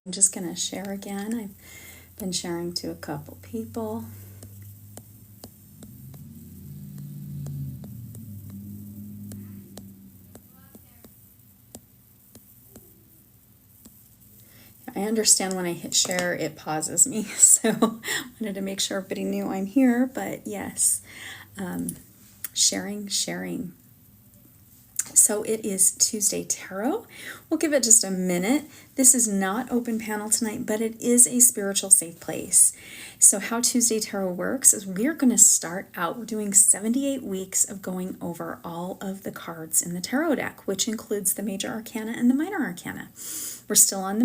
I'm just going to share again. I've been sharing to a couple people. I understand when I hit share, it pauses me. So I wanted to make sure everybody knew I'm here. But yes, sharing. So it is Tuesday Tarot. We'll give it just a minute. This is not open panel tonight, but it is a spiritual safe place. So how Tuesday Tarot works is we're going to start out, we're doing 78 weeks of going over all of the cards in the tarot deck, which includes the major arcana and the minor arcana. We're still on the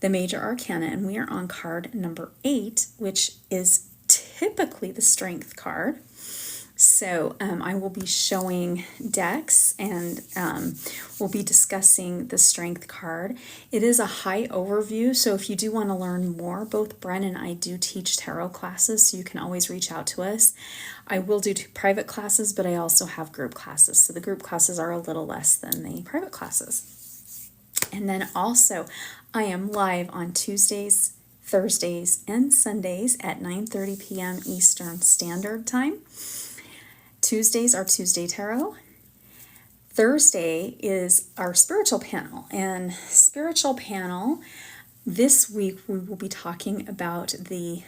major arcana, and we are on card number 8, which is typically the strength card. So I will be showing decks, and we'll be discussing the strength card. It is a high overview, so if you do want to learn more, both Bren and I do teach tarot classes, so you can always reach out to us. I will do 2 private classes, but I also have group classes. So the group classes are a little less than the private classes. And then also, I am live on Tuesdays, Thursdays, and Sundays at 9:30 p.m. Eastern Standard Time. Tuesdays are Tuesday Tarot. Thursday is our spiritual panel. And spiritual panel, this week we will be talking about the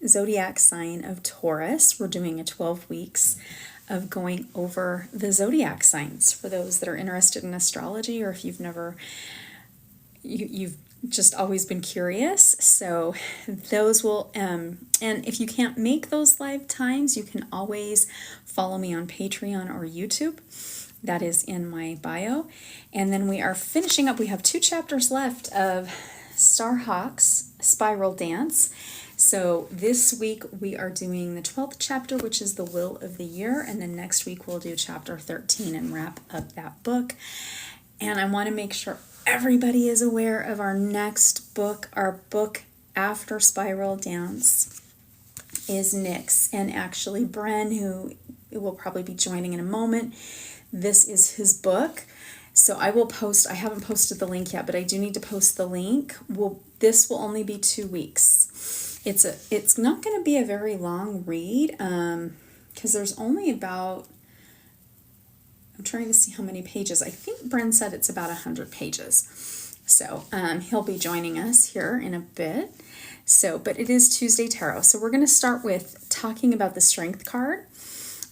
zodiac sign of Taurus. We're doing a 12 weeks of going over the zodiac signs for those that are interested in astrology, or if you've just always been curious. So those will, and if you can't make those live times, you can always follow me on Patreon or YouTube. That is in my bio. And then we are finishing up. We have 2 chapters left of Starhawk's Spiral Dance. So this week we are doing the 12th chapter, which is the Will of the Year. And then next week we'll do chapter 13 and wrap up that book. And I want to make sure everybody is aware of our next book. Our book after Spiral Dance is Nick's. And actually Bren, who will probably be joining in a moment, this is his book. So I will post, I haven't posted the link yet, but I do need to post the link. This will only be 2 weeks. It's not going to be a very long read, because there's only about, I'm trying to see how many pages. I think Bren said it's about 100 pages. So he'll be joining us here in a bit. So, but it is Tuesday Tarot. So we're going to start with talking about the Strength card,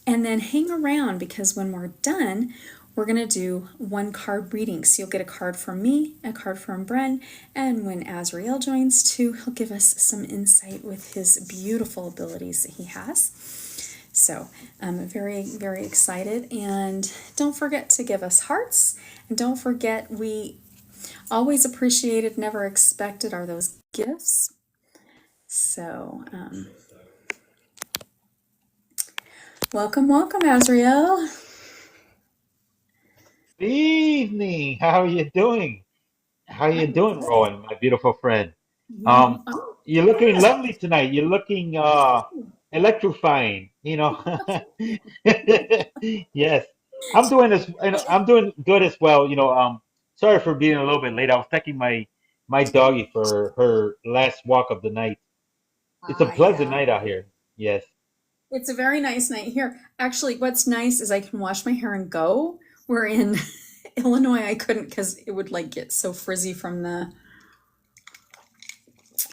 and then hang around, because when we're done, we're going to do 1 card reading. So you'll get a card from me, a card from Bren, and when Azrael joins too, he'll give us some insight with his beautiful abilities that he has. So I'm very, very excited. And don't forget to give us hearts. And don't forget, we always appreciated, never expected are those gifts. So welcome, Azrael. Good evening. How are you doing? How you I'm doing, good. Rowan, my beautiful friend? Yeah. Um, Oh, you're looking good. lovely tonight. You're looking electrifying, you know. Yes. I'm doing good as well, sorry for being a little bit late. I was taking my doggy for her last walk of the night. It's a pleasant Yeah. night out here. Yes. It's a very nice night here. Actually, what's nice is I can wash my hair and go. We're in Illinois. I couldn't, because it would like get so frizzy from the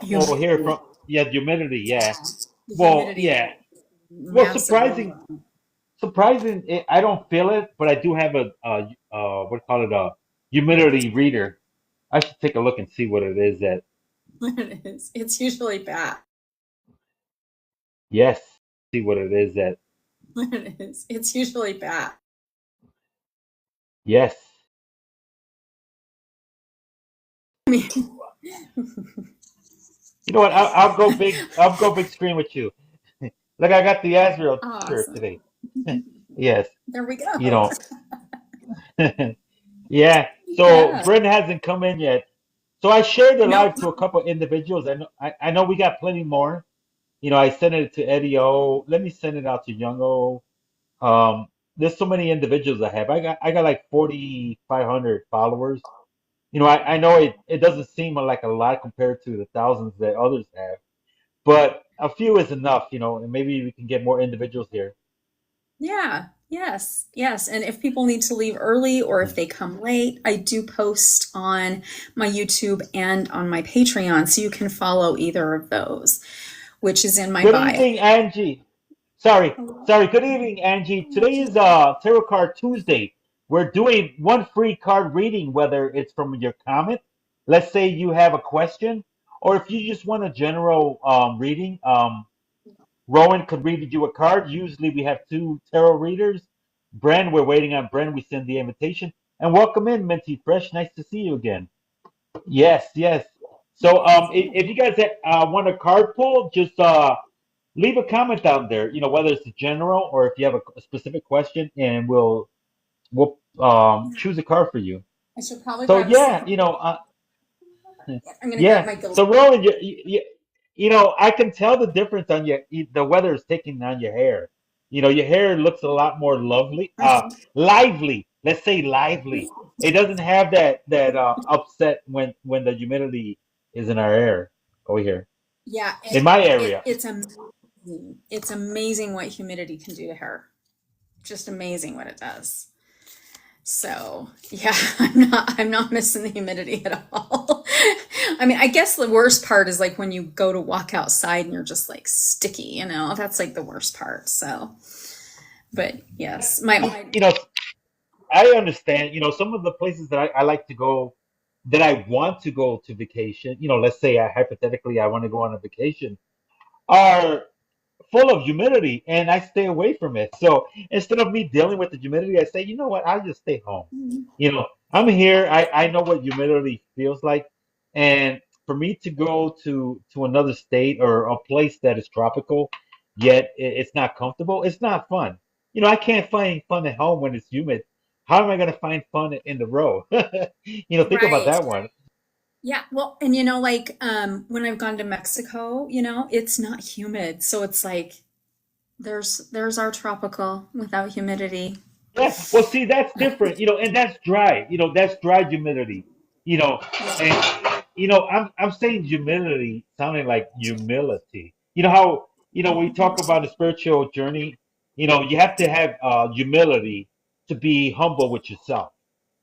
Oh, here humidity. from yeah, humidity, yeah. Yeah. The Well, humidity is yeah. Well, massively. I don't feel it, but I do have what do you call it, a humidity reader. I should take a look and see what it is that. It is. It's usually bad. Yes, see what it is that. It is. It's usually bad. Yes. I mean, You know what? I'll go big. I'll go big screen with you. Look, I got the Azrael shirt awesome. today. Yes. There we You go. know. Yeah. So Yeah. Brent hasn't come in yet. So I shared the Nope. live to a couple individuals. I know we got plenty more. I sent it to Eddie O. Let me send it out to Young O. There's so many individuals I have. I got like 4,500 followers. I know it doesn't seem like a lot compared to the thousands that others have, but a few is enough, and maybe we can get more individuals here. Yeah, yes, yes. And if people need to leave early or if they come late, I do post on my YouTube and on my Patreon, so you can follow either of those, which is in my Good bio. evening, Angie. Sorry, Hello. sorry. Good evening, Angie. Today is Tarot Card Tuesday. We're doing one free card reading, whether it's from your comment. Let's say you have a question, or if you just want a general reading. Rowan could read you a card. Usually we have two tarot readers. Bren, we're waiting on Bren. We send the invitation. And welcome in, Minty Fresh. Nice to see you again. Yes, yes. So if you guys want a card pull, just leave a comment down there. Whether it's a general or if you have a specific question, and we'll choose a card for you. I should probably So grab a sip. yeah, I'm gonna grab yeah. my go. So Rowan, I can tell the difference on the weather is taking on your hair. Your hair looks a lot more lovely, lively. Let's say lively. It doesn't have that upset when the humidity is in our air over here Yeah, in my area. it's amazing. It's amazing what humidity can do to hair. Just amazing what it does. So yeah, I'm not missing the humidity at all. I mean, I guess the worst part is like when you go to walk outside and you're just like sticky, that's like the worst part. So, but yes, my You know, I understand. Some of the places that I like to go, that I want to go to vacation. Let's say hypothetically I want to go on a vacation, are full of humidity and I stay away from it. So instead of me dealing with the humidity, I say, you know what, I'll just stay home. I'm here. I know what humidity feels like. And for me to go to another state or a place that is tropical, yet it's not comfortable, it's not fun. I can't find fun at home when it's humid. How am I going to find fun in the road? Think about right. that one. Yeah, well, and like when I've gone to Mexico, it's not humid. So it's like there's our tropical without humidity. Yeah, well, see, that's different, and that's dry, that's dry humidity, you know, Yeah. and I'm saying humility sounding like humility. How, we talk about a spiritual journey, you have to have humility to be humble with yourself.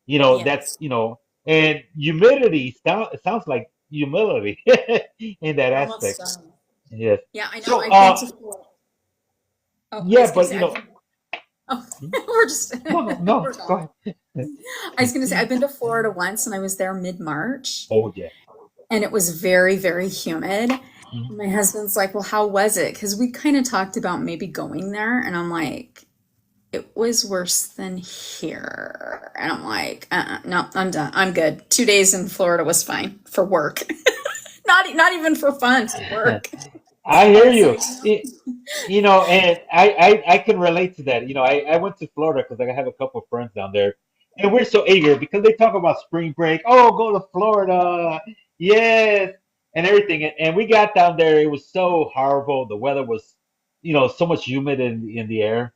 That's, Yes. and humility sounds like humility in that Almost aspect. done. Yes. Yeah, I know. So, I've been to Florida. Oh, I was yeah, gonna but say I've been. Oh, we're just no, no, no, we're go gone. ahead. I was gonna say I've been to Florida once, and I was there mid-March, Oh, yeah. and it was very, very humid. My husband's like, "Well, how was it?" Because we kind of talked about maybe going there, and I'm like, "It was worse than here," and I'm like, "No, I'm done. I'm good. 2 days in Florida was fine for work, not even for fun, for work." I I hear was you. like, And I can relate to that. I went to Florida because I have a couple of friends down there, and we're so eager because they talk about spring break. Oh, go to Florida, yes, and everything. And we got down there. It was so horrible. The weather was, so much humid in the air.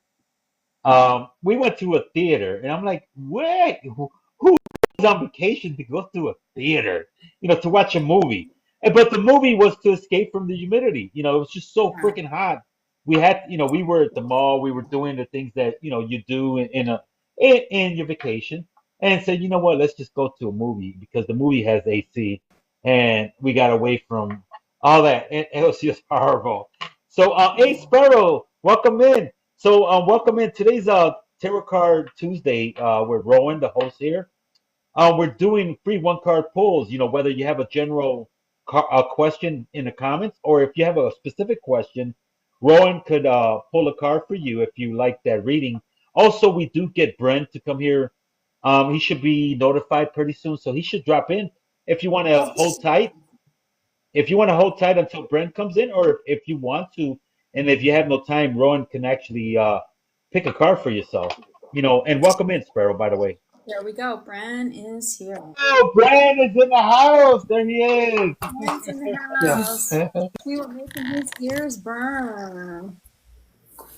We went to a theater, and I'm like, wait, who is on vacation to go to a theater, to watch a movie? But the movie was to escape from the humidity. It was just so yeah, freaking hot. We were at the mall. We were doing the things that you do in your vacation, and said, you know what, let's just go to a movie because the movie has AC, and we got away from all that. And it was just horrible. So, hey, Sparrow, welcome in. So, welcome in. Today's Tarot Card Tuesday. With Rowan, the host here. We're doing free one card pulls. Whether you have a general question in the comments or if you have a specific question, Rowan could pull a card for you if you like that reading. Also, we do get Brent to come here. He should be notified pretty soon, so he should drop in. If you want to hold tight, if you want to hold tight until Brent comes in, or if you want to, and if you have no time, Rowan can actually pick a card for yourself. And welcome in, Sparrow, by the way. there we go. Bran is here. Oh, Brent is in the house. There he is. Bran's in the Yes, house. We were making his ears burn.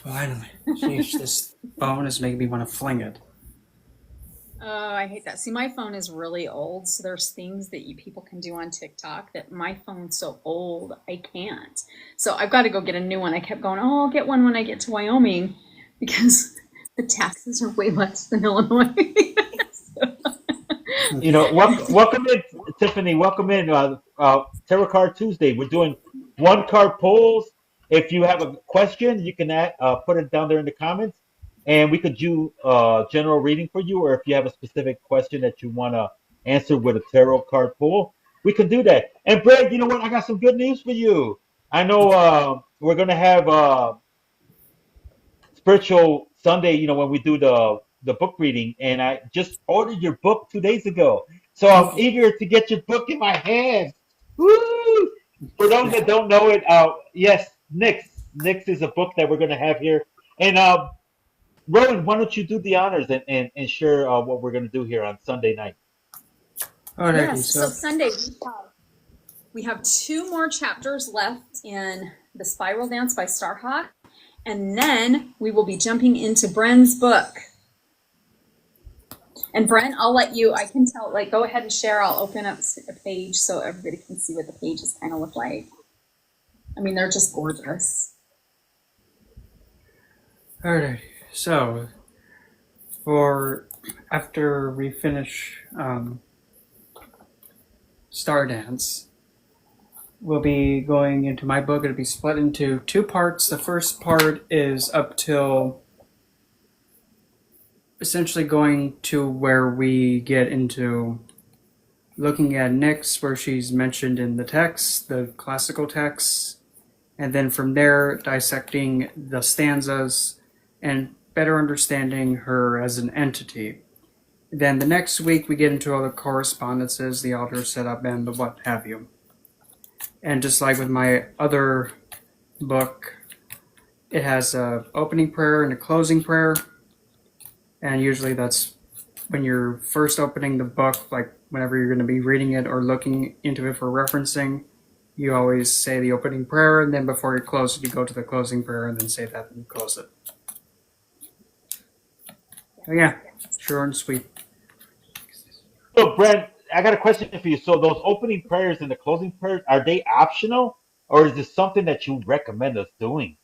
finally. Sheesh, this phone is making me want to fling it. Oh, I hate that. See, my phone is really old, so there's things that people can do on TikTok that my phone's so old I can't. So I've got to go get a new one. I kept going, oh, I'll get one when I get to Wyoming because the taxes are way less than Illinois. Welcome in, Tiffany. Welcome in. Tarot Card Tuesday. We're doing one card polls. If you have a question, you can put it down there in the comments, and we could do general reading for you. Or if you have a specific question that you want to answer with a tarot card poll, we can do that. And Brad, you know what? I got some good news for you. I know we're gonna have spiritual Sunday, when we do the book reading, and I just ordered your book 2 days ago. So I'm Oh, eager to get your book in my hands. Woo! For those that don't know it, yes, Nyx. Nyx is a book that we're going to have here. And Rowan, why don't you do the honors and share what we're going to do here on Sunday night? alrighty. Yes, so So, Sunday we have two more chapters left in The Spiral Dance by Starhawk, and then we will be jumping into Bren's book. And Bren, I'll let you, I can tell, like, go ahead and share. I'll open up a page so everybody can see what the pages kind of look like. I mean, they're just gorgeous. alrighty. So, for after we finish Star Dance, we'll be going into my book. It'll be split into two parts. The first part is up till essentially going to where we get into looking at Nyx, where she's mentioned in the text, the classical texts, and then from there dissecting the stanzas and better understanding her as an entity. Then the next week we get into all the correspondences, the altar setup, and the what have you. And just like with my other book, it has a opening prayer and a closing prayer, and usually that's when you're first opening the book, like whenever you're going to be reading it or looking into it for referencing, you always say the opening prayer, and then before you close it, you go to the closing prayer and then say that and close it. So yeah, short and sweet. So, Brad, I got a question for you. So, those opening prayers and the closing prayers, are they optional, or is this something that you recommend us doing?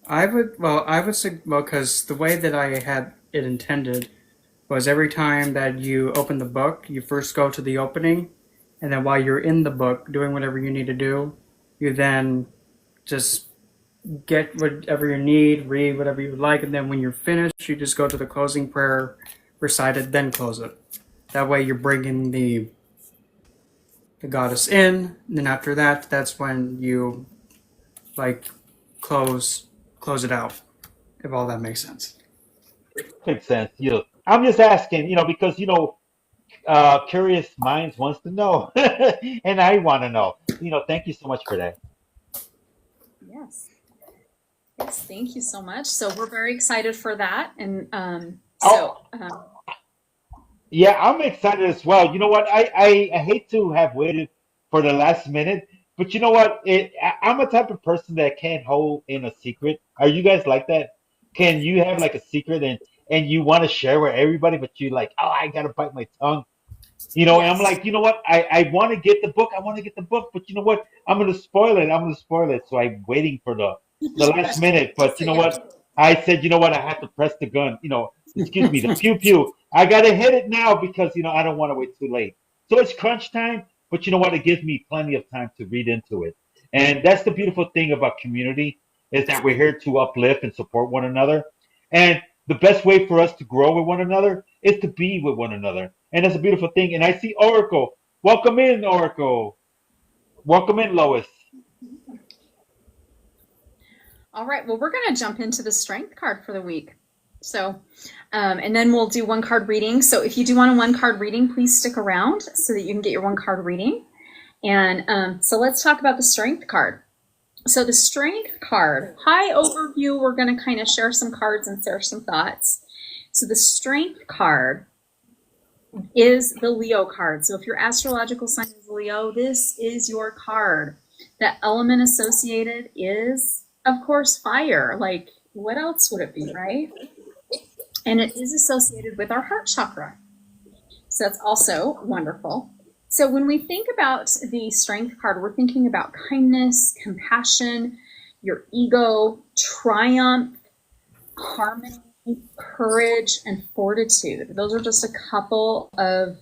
I would say, well, because the way that I had it intended was every time that you open the book, you first go to the opening, and then while you're in the book doing whatever you need to do, you then just get whatever you need, read whatever you would like, and then when you're finished, you just go to the closing prayer, recite it, then close it. That way, you're bringing the goddess in. And then after that, that's when you like close it out. If all that makes sense. Makes sense. I'm just asking, because curious minds wants to know, and I want to know. Thank you so much for that. Yes. Yes, thank you so much. So we're very excited for that. And Oh, yeah, I'm excited as well. You know what? I hate to have waited for the last minute, but you know what? I'm a type of person that can't hold in a secret. Are you guys like that? Can you have like a secret and you want to share with everybody, but you like, oh, I gotta bite my tongue. And I'm yes. like, you know what? I want to get the book. I want to get the book, but you know what? I'm gonna spoil it. I'm gonna spoil it. So I'm waiting for the last minute. But you know what? I said, you know what? I have to press the gun. Excuse me, the pew pew. I gotta hit it now because I don't want to wait too late. So it's crunch time. But you know what? It gives me plenty of time to read into it. And that's the beautiful thing about community is that we're here to uplift and support one another. And the best way for us to grow with one another is to be with one another. And that's a beautiful thing. And I see Oracle. Welcome in, Oracle. Welcome in, Lois. All right. Well, we're going to jump into the strength card for the week. So, and then we'll do one card reading. So if you do want a one card reading, please stick around so that you can get your one card reading. And so let's talk about the strength card. So the strength card, high overview, we're going to kind of share some cards and share some thoughts. So the strength card is the Leo card. So if your astrological sign is Leo, this is your card. The element associated is, of course, fire. Like, what else would it be, right? And it is associated with our heart chakra. So that's also wonderful. So when we think about the strength card, we're thinking about kindness, compassion, your ego, triumph, harmony, courage, and fortitude. Those are just a couple of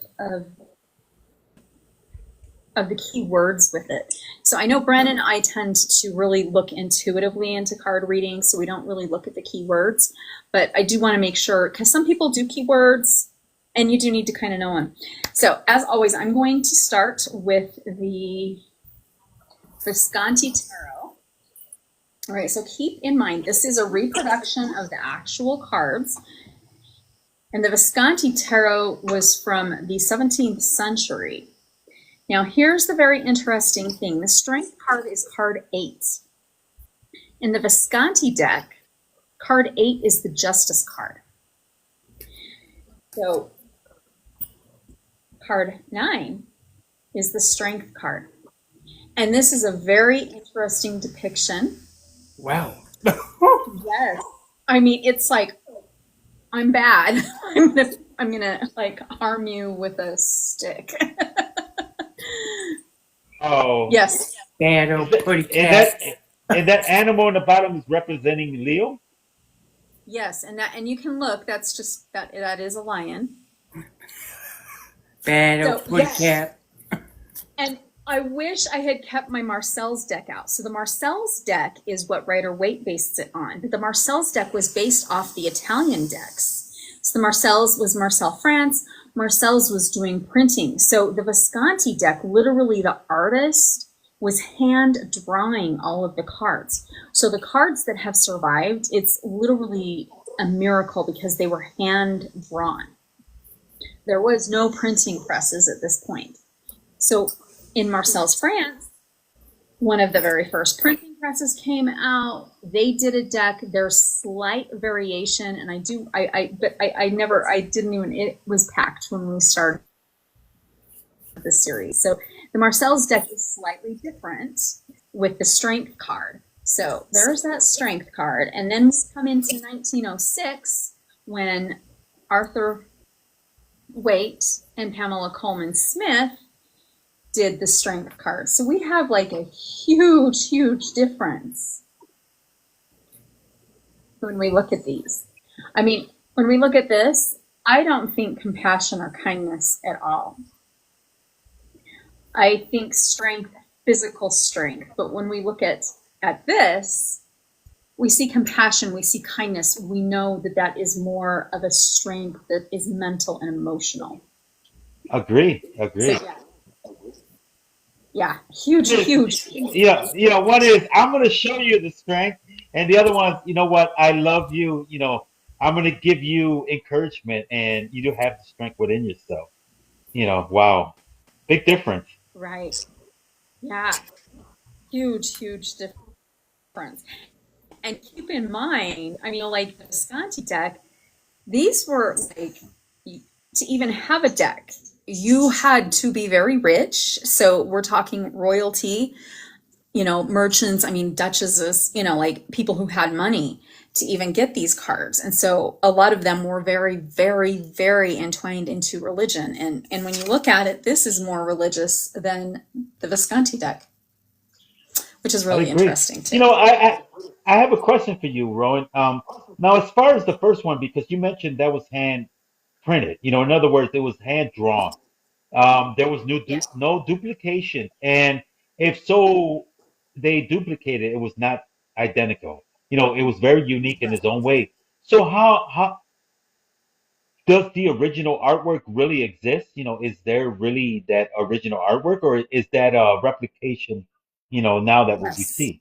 the key words with it. So I know Bren and I tend to really look intuitively into card reading, so we don't really look at the keywords. But I do want to make sure, because some people do keywords, and you do need to kind of know them. So as always, I'm going to start with the Visconti Tarot. All right, so keep in mind, this is a reproduction of the actual cards. And the Visconti Tarot was from the 17th century. Now, here's the very interesting thing. The Strength card is card 8. In the Visconti deck, card 8 is the Justice card. So, card 9 is the Strength card. And this is a very interesting depiction. Wow. Yes. I mean, it's like, I'm bad. I'm gonna like harm you with a stick. Oh, Yes. Bad old pretty and cat. that animal in the bottom is representing Leo. Yes, and you can look. That's just that is a lion. Bad So, old pretty yes. cat. And I wish I had kept my Marcel's deck out. So the Marcel's deck is what Rider-Waite based it on. But the Marcel's deck was based off the Italian decks. So the Marcel's was Marcel France. Marcel's was doing printing. So the Visconti deck, literally the artist was hand drawing all of the cards. So the cards that have survived, it's literally a miracle because they were hand drawn. There was no printing presses at this point. So in Marcel's France, one of the very first printing presses came out. They did a deck. There's slight variation, and it was packed when we started this series. So the Marcel's deck is slightly different with the Strength card. So there's that Strength card. And then we come into 1906 when Arthur Waite and Pamela Coleman Smith did the Strength card. So we have like a huge, huge difference when we look at these. I mean, when we look at this, I don't think compassion or kindness at all. I think strength, physical strength. But when we look at this, we see compassion, we see kindness. We know that that is more of a strength that is mental and emotional. Agree. So, yeah, huge. Yeah, one is I'm going to show you the strength, and the other one, you know what? I love you. I'm going to give you encouragement, and you do have the strength within yourself. Wow, big difference. Right. Yeah. Huge difference. And keep in mind, I mean, like the Visconti deck, these were like, to even have a deck, you had to be very rich. So we're talking royalty, merchants, I mean, duchesses, like people who had money to even get these cards. And so a lot of them were very, very, very entwined into religion. And when you look at it, this is more religious than the Visconti deck, which is really interesting too. I have a question for you, Rowan. Now, as far as the first one, because you mentioned that was hand printed, in other words, it was hand drawn. There was no duplication, and if so, they duplicated. It was not identical. It was very unique in its own way. So how does the original artwork really exist? Is there really that original artwork, or is that a replication? Now that what we Yes. see.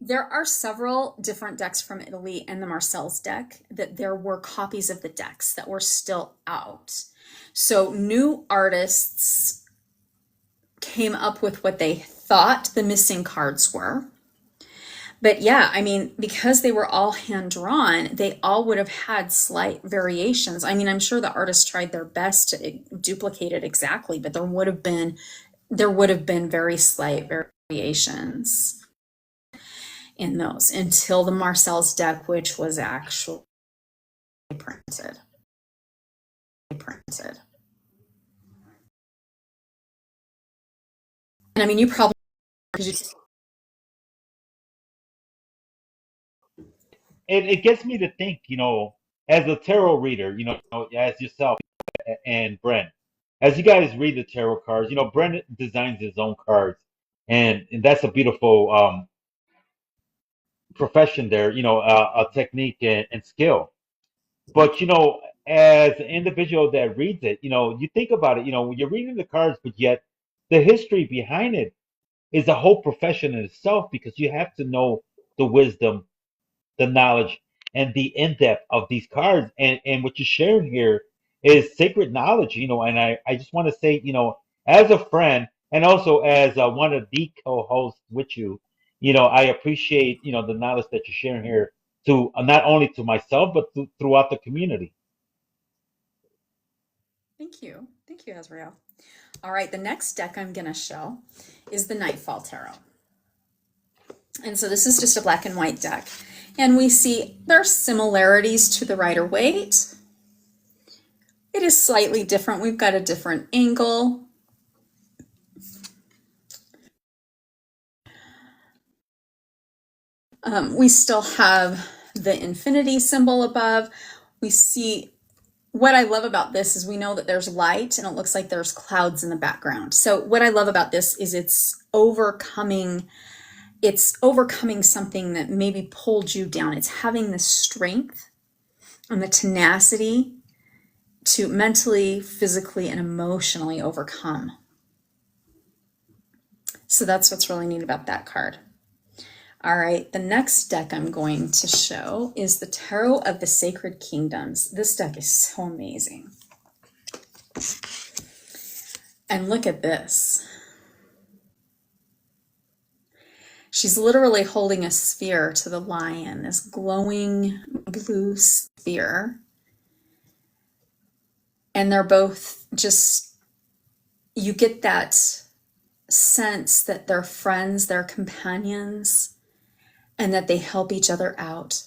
There are several different decks from Italy and the Marcel's deck that there were copies of the decks that were still out. So new artists came up with what they thought the missing cards were. But yeah, I mean, because they were all hand drawn, they all would have had slight variations. I mean, I'm sure the artists tried their best to duplicate it exactly, but there would have been very slight variations in those until the Marcel's deck, which was actually printed. And I mean, you probably, because you, It gets me to think, as a tarot reader, as yourself and Brent, as you guys read the tarot cards, Brent designs his own cards, and that's a beautiful profession there, a technique and skill. But as an individual that reads it, you think about it, when you're reading the cards, but yet the history behind it is a whole profession in itself because you have to know the wisdom, the knowledge, and the in-depth of these cards. And what you're sharing here is sacred knowledge, and I just want to say, as a friend and also as one of the co-hosts with you, I appreciate, the knowledge that you're sharing here to not only to myself, but throughout the community. thank you. Thank you, Azrael. All right, the next deck I'm going to show is the Nightfall Tarot. And so this is just a black and white deck. And we see there are similarities to the Rider-Waite. It is slightly different. We've got a different angle. We still have the infinity symbol above. We see, what I love about this is we know that there's light and it looks like there's clouds in the background. So what I love about this is it's overcoming something that maybe pulled you down. It's having the strength and the tenacity to mentally, physically, and emotionally overcome. So that's what's really neat about that card. All right, the next deck I'm going to show is the Tarot of the Sacred Kingdoms. This deck is so amazing. And look at this. She's literally holding a sphere to the lion, this glowing blue sphere. And they're both just, you get that sense that they're friends, they're companions, and that they help each other out.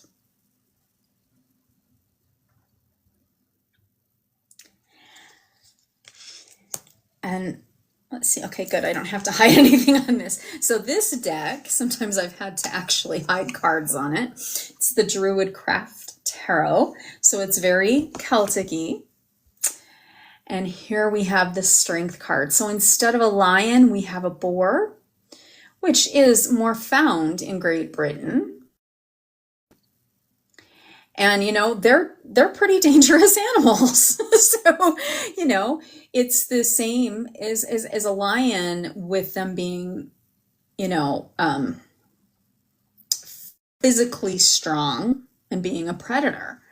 And let's see, okay, good, I don't have to hide anything on this. So this deck, sometimes I've had to actually hide cards on it. It's the Druid Craft Tarot. So it's very Celtic-y. And here we have the Strength card. So instead of a lion, we have a boar, which is more found in Great Britain. And, they're pretty dangerous animals. So, it's the same as a lion with them being, physically strong and being a predator.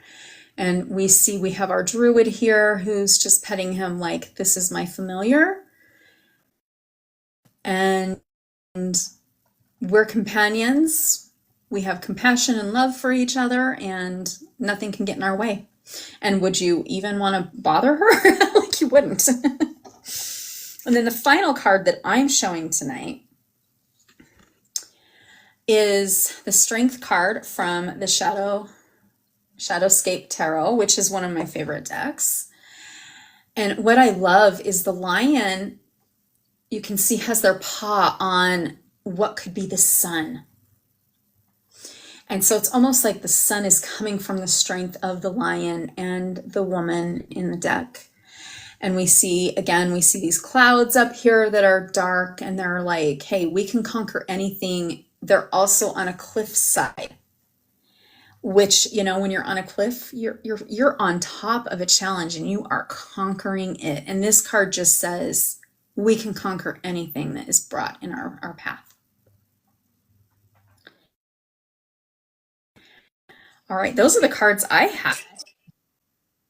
And we have our druid here who's just petting him like, this is my familiar. And we're companions. We have compassion and love for each other, and nothing can get in our way. And would you even want to bother her? Like, you wouldn't. And then the final card that I'm showing tonight is the Strength card from the Shadowscape Tarot, which is one of my favorite decks. And what I love is the lion, you can see, has their paw on what could be the sun. And so it's almost like the sun is coming from the strength of the lion and the woman in the deck. And we see these clouds up here that are dark, and they're like, hey, we can conquer anything. They're also on a cliff side, which, when you're on a cliff, you're on top of a challenge and you are conquering it. And this card just says, we can conquer anything that is brought in our path. All right, those are the cards I have.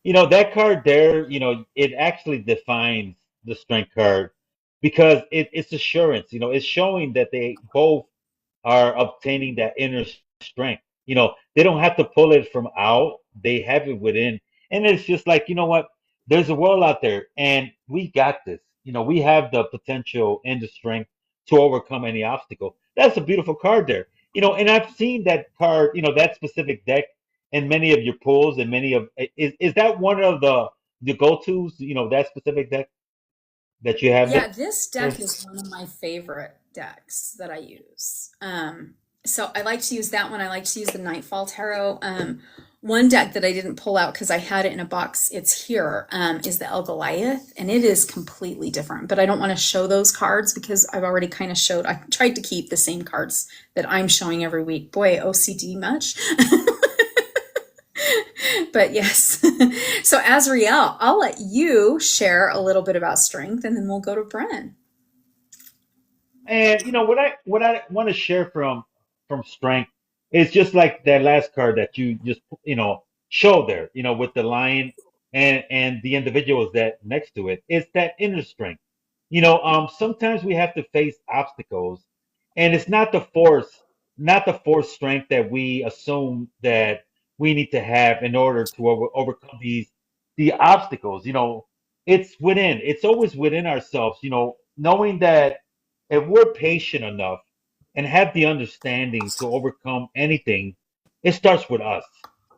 That card there, it actually defines the Strength card because it's assurance. It's showing that they both are obtaining that inner strength. They don't have to pull it from out, they have it within. And it's just like, what? There's a world out there, and we got this. We have the potential and the strength to overcome any obstacle. That's a beautiful card there. And I've seen that card, that specific deck in many of your pulls and many of is that one of the the go-tos, that specific deck that you have Yeah, there? this deck is one of my favorite decks that I use. So I like to use that one. I like to use the Nightfall Tarot. One deck that I didn't pull out because I had it in a box, it's here, is the El Goliath, and it is completely different. But I don't want to show those cards because I've already kind of showed, I tried to keep the same cards that I'm showing every week. Boy, OCD much? But yes. So Azriel, I'll let you share a little bit about strength and then we'll go to Bren. And what I want to share from strength is just like that last card that you just showed there, with the lion and the individuals that next to it. It's that inner strength. Sometimes we have to face obstacles, and it's not the force strength that we assume that we need to have in order to overcome the obstacles. It's within. It's always within ourselves. Knowing that if we're patient enough and have the understanding to overcome anything, it starts with us.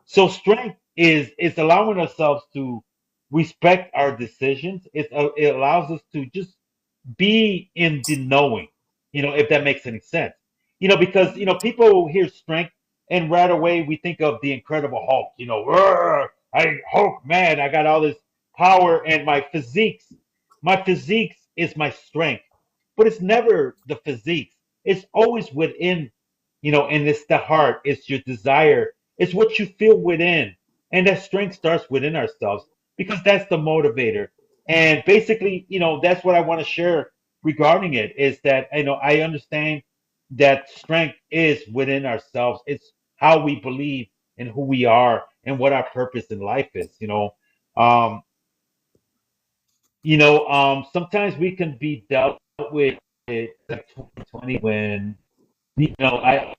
So strength is allowing ourselves to respect our decisions. It allows us to just be in the knowing, if that makes any sense. Because people hear strength and right away we think of the Incredible Hulk. "Roar, I Hulk, man, I got all this power and my physiques is my strength, but it's never the physiques. It's always within, and it's the heart, it's your desire, it's what you feel within. And that strength starts within ourselves because that's the motivator. And basically, that's what I want to share regarding it is that, I understand that strength is within ourselves. It's how we believe and who we are and what our purpose in life is. Um, sometimes we can be dealt with like 2020 when I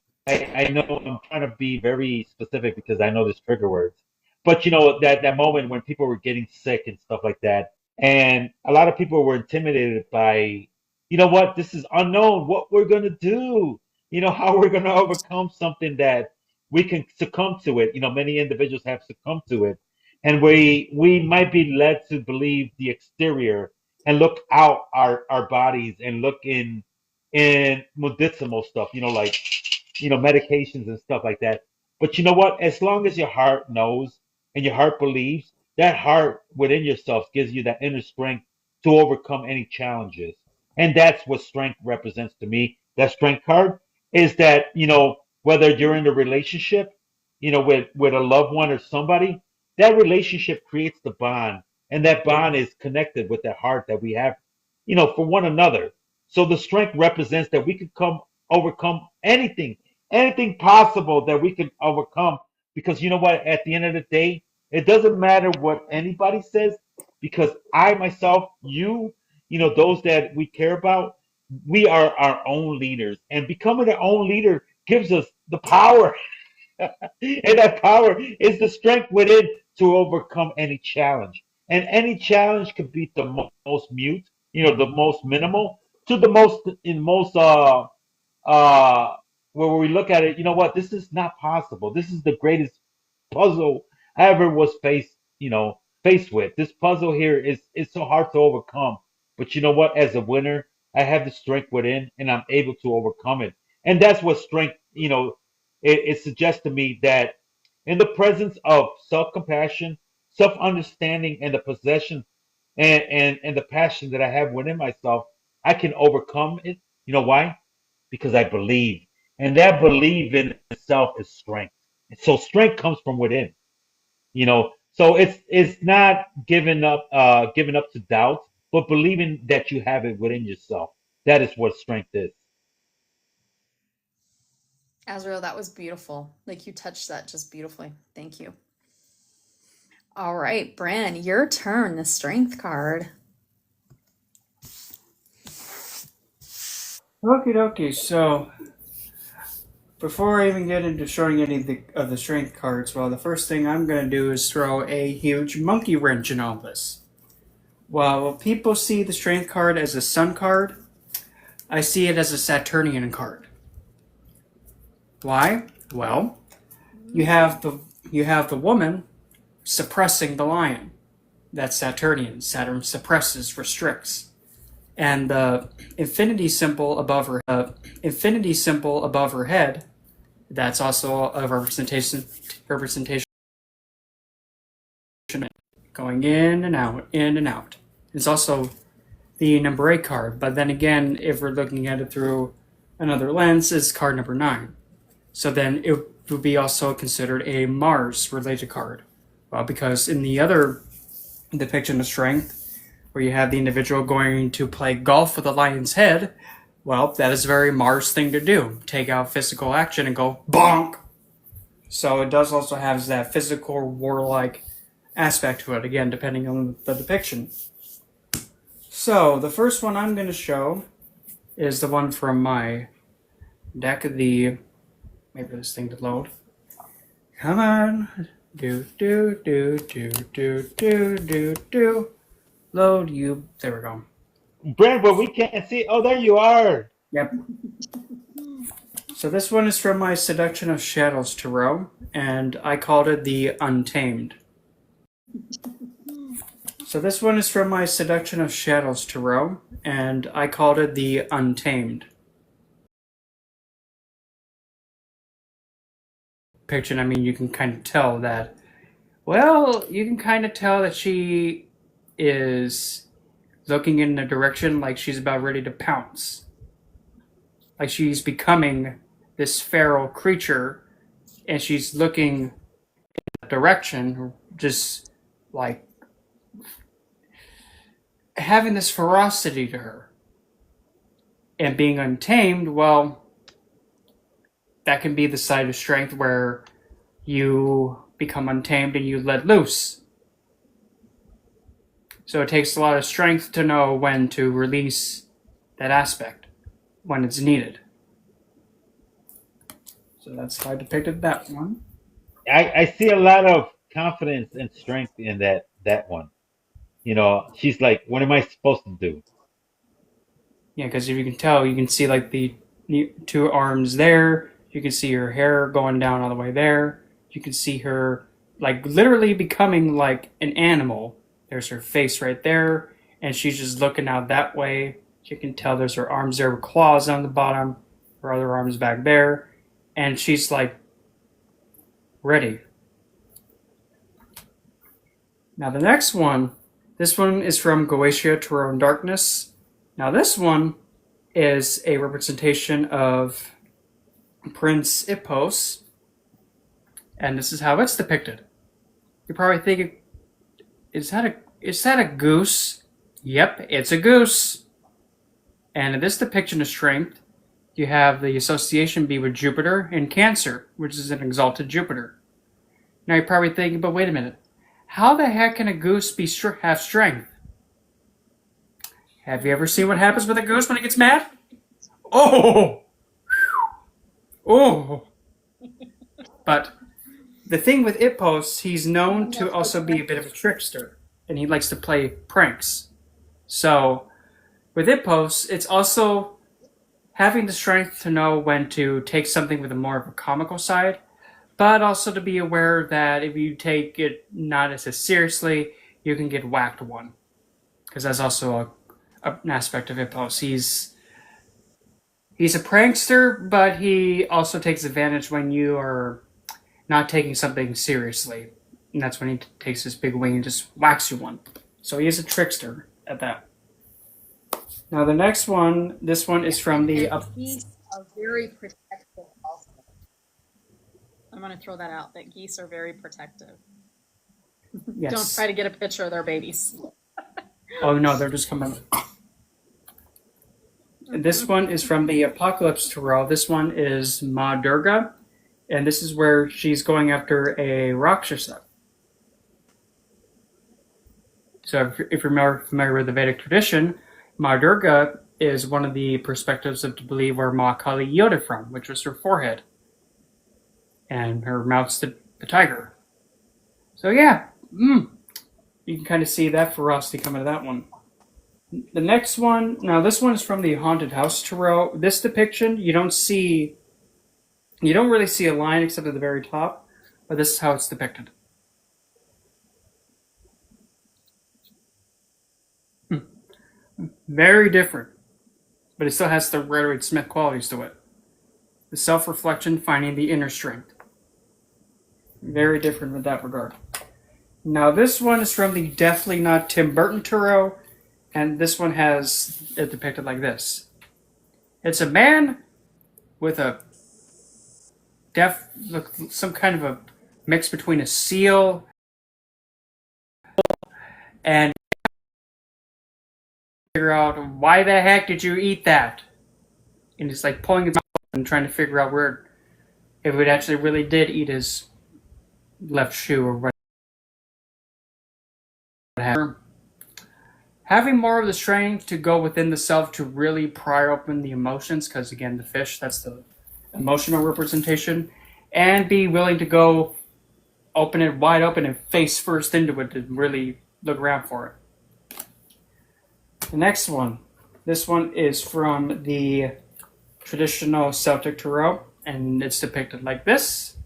know I'm trying to be very specific because I know there's trigger words, but that moment when people were getting sick and stuff like that, and a lot of people were intimidated by, what, this is unknown, what we're gonna do, how we're gonna overcome something that we can succumb to it. Many individuals have succumbed to it, and we might be led to believe the exterior and look out our bodies and look in medicinal stuff, like medications and stuff like that. But you know what? As long as your heart knows and your heart believes, that heart within yourself gives you that inner strength to overcome any challenges. And that's what strength represents to me. That strength card is that, whether you're in a relationship, with a loved one or somebody, that relationship creates the bond. And that bond is connected with that heart that we have, for one another. So the strength represents that we can overcome anything possible that we can overcome. Because you know what? At the end of the day, it doesn't matter what anybody says, because I myself, those that we care about, we are our own leaders. And becoming our own leader gives us the power. And that power is the strength within to overcome any challenge. And any challenge could be the most mute, the most minimal, to the most uh where we look at it, this is not possible. This is the greatest puzzle I ever was faced with. This puzzle here is so hard to overcome. But you know what? As a winner, I have the strength within and I'm able to overcome it. And that's what strength, it suggests to me that in the presence of self-compassion, self-understanding, and the possession and the passion that I have within myself, I can overcome it. You know why? Because I believe. And that belief in itself is strength. And so strength comes from within. So it's not giving up to doubt, but believing that you have it within yourself. That is what strength is. Azrael, that was beautiful. Like you touched that just beautifully. Thank you. All right, Bren, your turn. The strength card. Okie dokie. So before I even get into showing any of the strength cards, well, the first thing I'm going to do is throw a huge monkey wrench in all this. While people see the strength card as a sun card, I see it as a Saturnian card. Why? Well, you have the woman suppressing the lion. That's Saturnian. Saturn suppresses, restricts. And the infinity symbol above her head, that's also a representation going in and out, in and out. It's also the number 8 card, but then again, if we're looking at it through another lens, is card number 9. So then it would be also considered a Mars related card. Well, because in the other depiction of strength, where you have the individual going to play golf with a lion's head, well, that is a very Mars thing to do. Take out physical action and go bonk. So it does also have that physical, warlike aspect to it, again, depending on the depiction. So the first one I'm going to show is the one from my deck. Wait for this thing to load. Come on. Do. Load you. There we go. Brent, but we can't see. Oh, there you are. Yep. So this one is from my Seduction of Shadows Tarot, and I called it the Untamed. So this one is from my Seduction of Shadows Tarot, and I called it the Untamed. Picture, I mean, you can kind of tell that, she is looking in a direction like she's about ready to pounce. Like she's becoming this feral creature, and she's looking in that direction, just like having this ferocity to her. And being untamed, well, that can be the side of strength where you become untamed and you let loose. So it takes a lot of strength to know when to release that aspect, when it's needed. So that's how I depicted that one. I see a lot of confidence and strength in that one. You know, she's like, what am I supposed to do? Yeah, because if you can tell, you can see like the 2 arms there. You can see her hair going down all the way there. You can see her like literally becoming like an animal. There's her face right there, and she's just looking out that way. You can tell there's her arms there with claws on the bottom, her other arms back there, and she's like ready. Now the next one, this one is from Goetia Tarot in Darkness. Now this one is a representation of Prince Ipos, and this is how it's depicted. You're probably thinking, is that a goose? Yep, it's a goose. And in this depiction of strength, you have the association be with Jupiter and Cancer, which is an exalted Jupiter. Now you're probably thinking, but wait a minute, how the heck can a goose have strength? Have you ever seen what happens with a goose when it gets mad? Oh! Oh! But the thing with Ipos, he's known to also be a bit of a trickster, and he likes to play pranks. So, with Ipos, it's also having the strength to know when to take something with a more of a comical side, but also to be aware that if you take it not as seriously, you can get whacked one. Because that's also an aspect of Ipos. He's a prankster, but he also takes advantage when you are not taking something seriously. And that's when he takes his big wing and just whacks you one. So he is a trickster at that. Now the next one, this one is from the... Geese are very protective also. I'm going to throw that out, that geese are very protective. Yes. Don't try to get a picture of their babies. Oh no, they're just coming... This one is from the Apocalypse Tarot. This one is Ma Durga, and this is where she's going after a Rakshasa. So if you're familiar with the Vedic tradition, Ma Durga is one of the perspectives of to believe where Ma Kali yielded from, which was her forehead. And her mouth's the tiger. So yeah, you can kind of see that ferocity coming to that one. The next one, now this one is from the Haunted House Tarot. This depiction, you don't really see a line except at the very top, but this is how it's depicted. Very different. But it still has the Rider Smith qualities to it. The self-reflection, finding the inner strength. Very different in that regard. Now this one is from the Definitely Not Tim Burton Tarot, and this one has it depicted like this. It's a man with some kind of a mix between a seal and figure out why the heck did you eat that? And it's like pulling his mouth and trying to figure out where if it actually really did eat his left shoe or what. Having more of the strength to go within the self to really pry open the emotions, because again, the fish, that's the emotional representation, and be willing to go open it wide open and face first into it to really look around for it. The next one, this one is from the traditional Celtic Tarot, and it's depicted like this.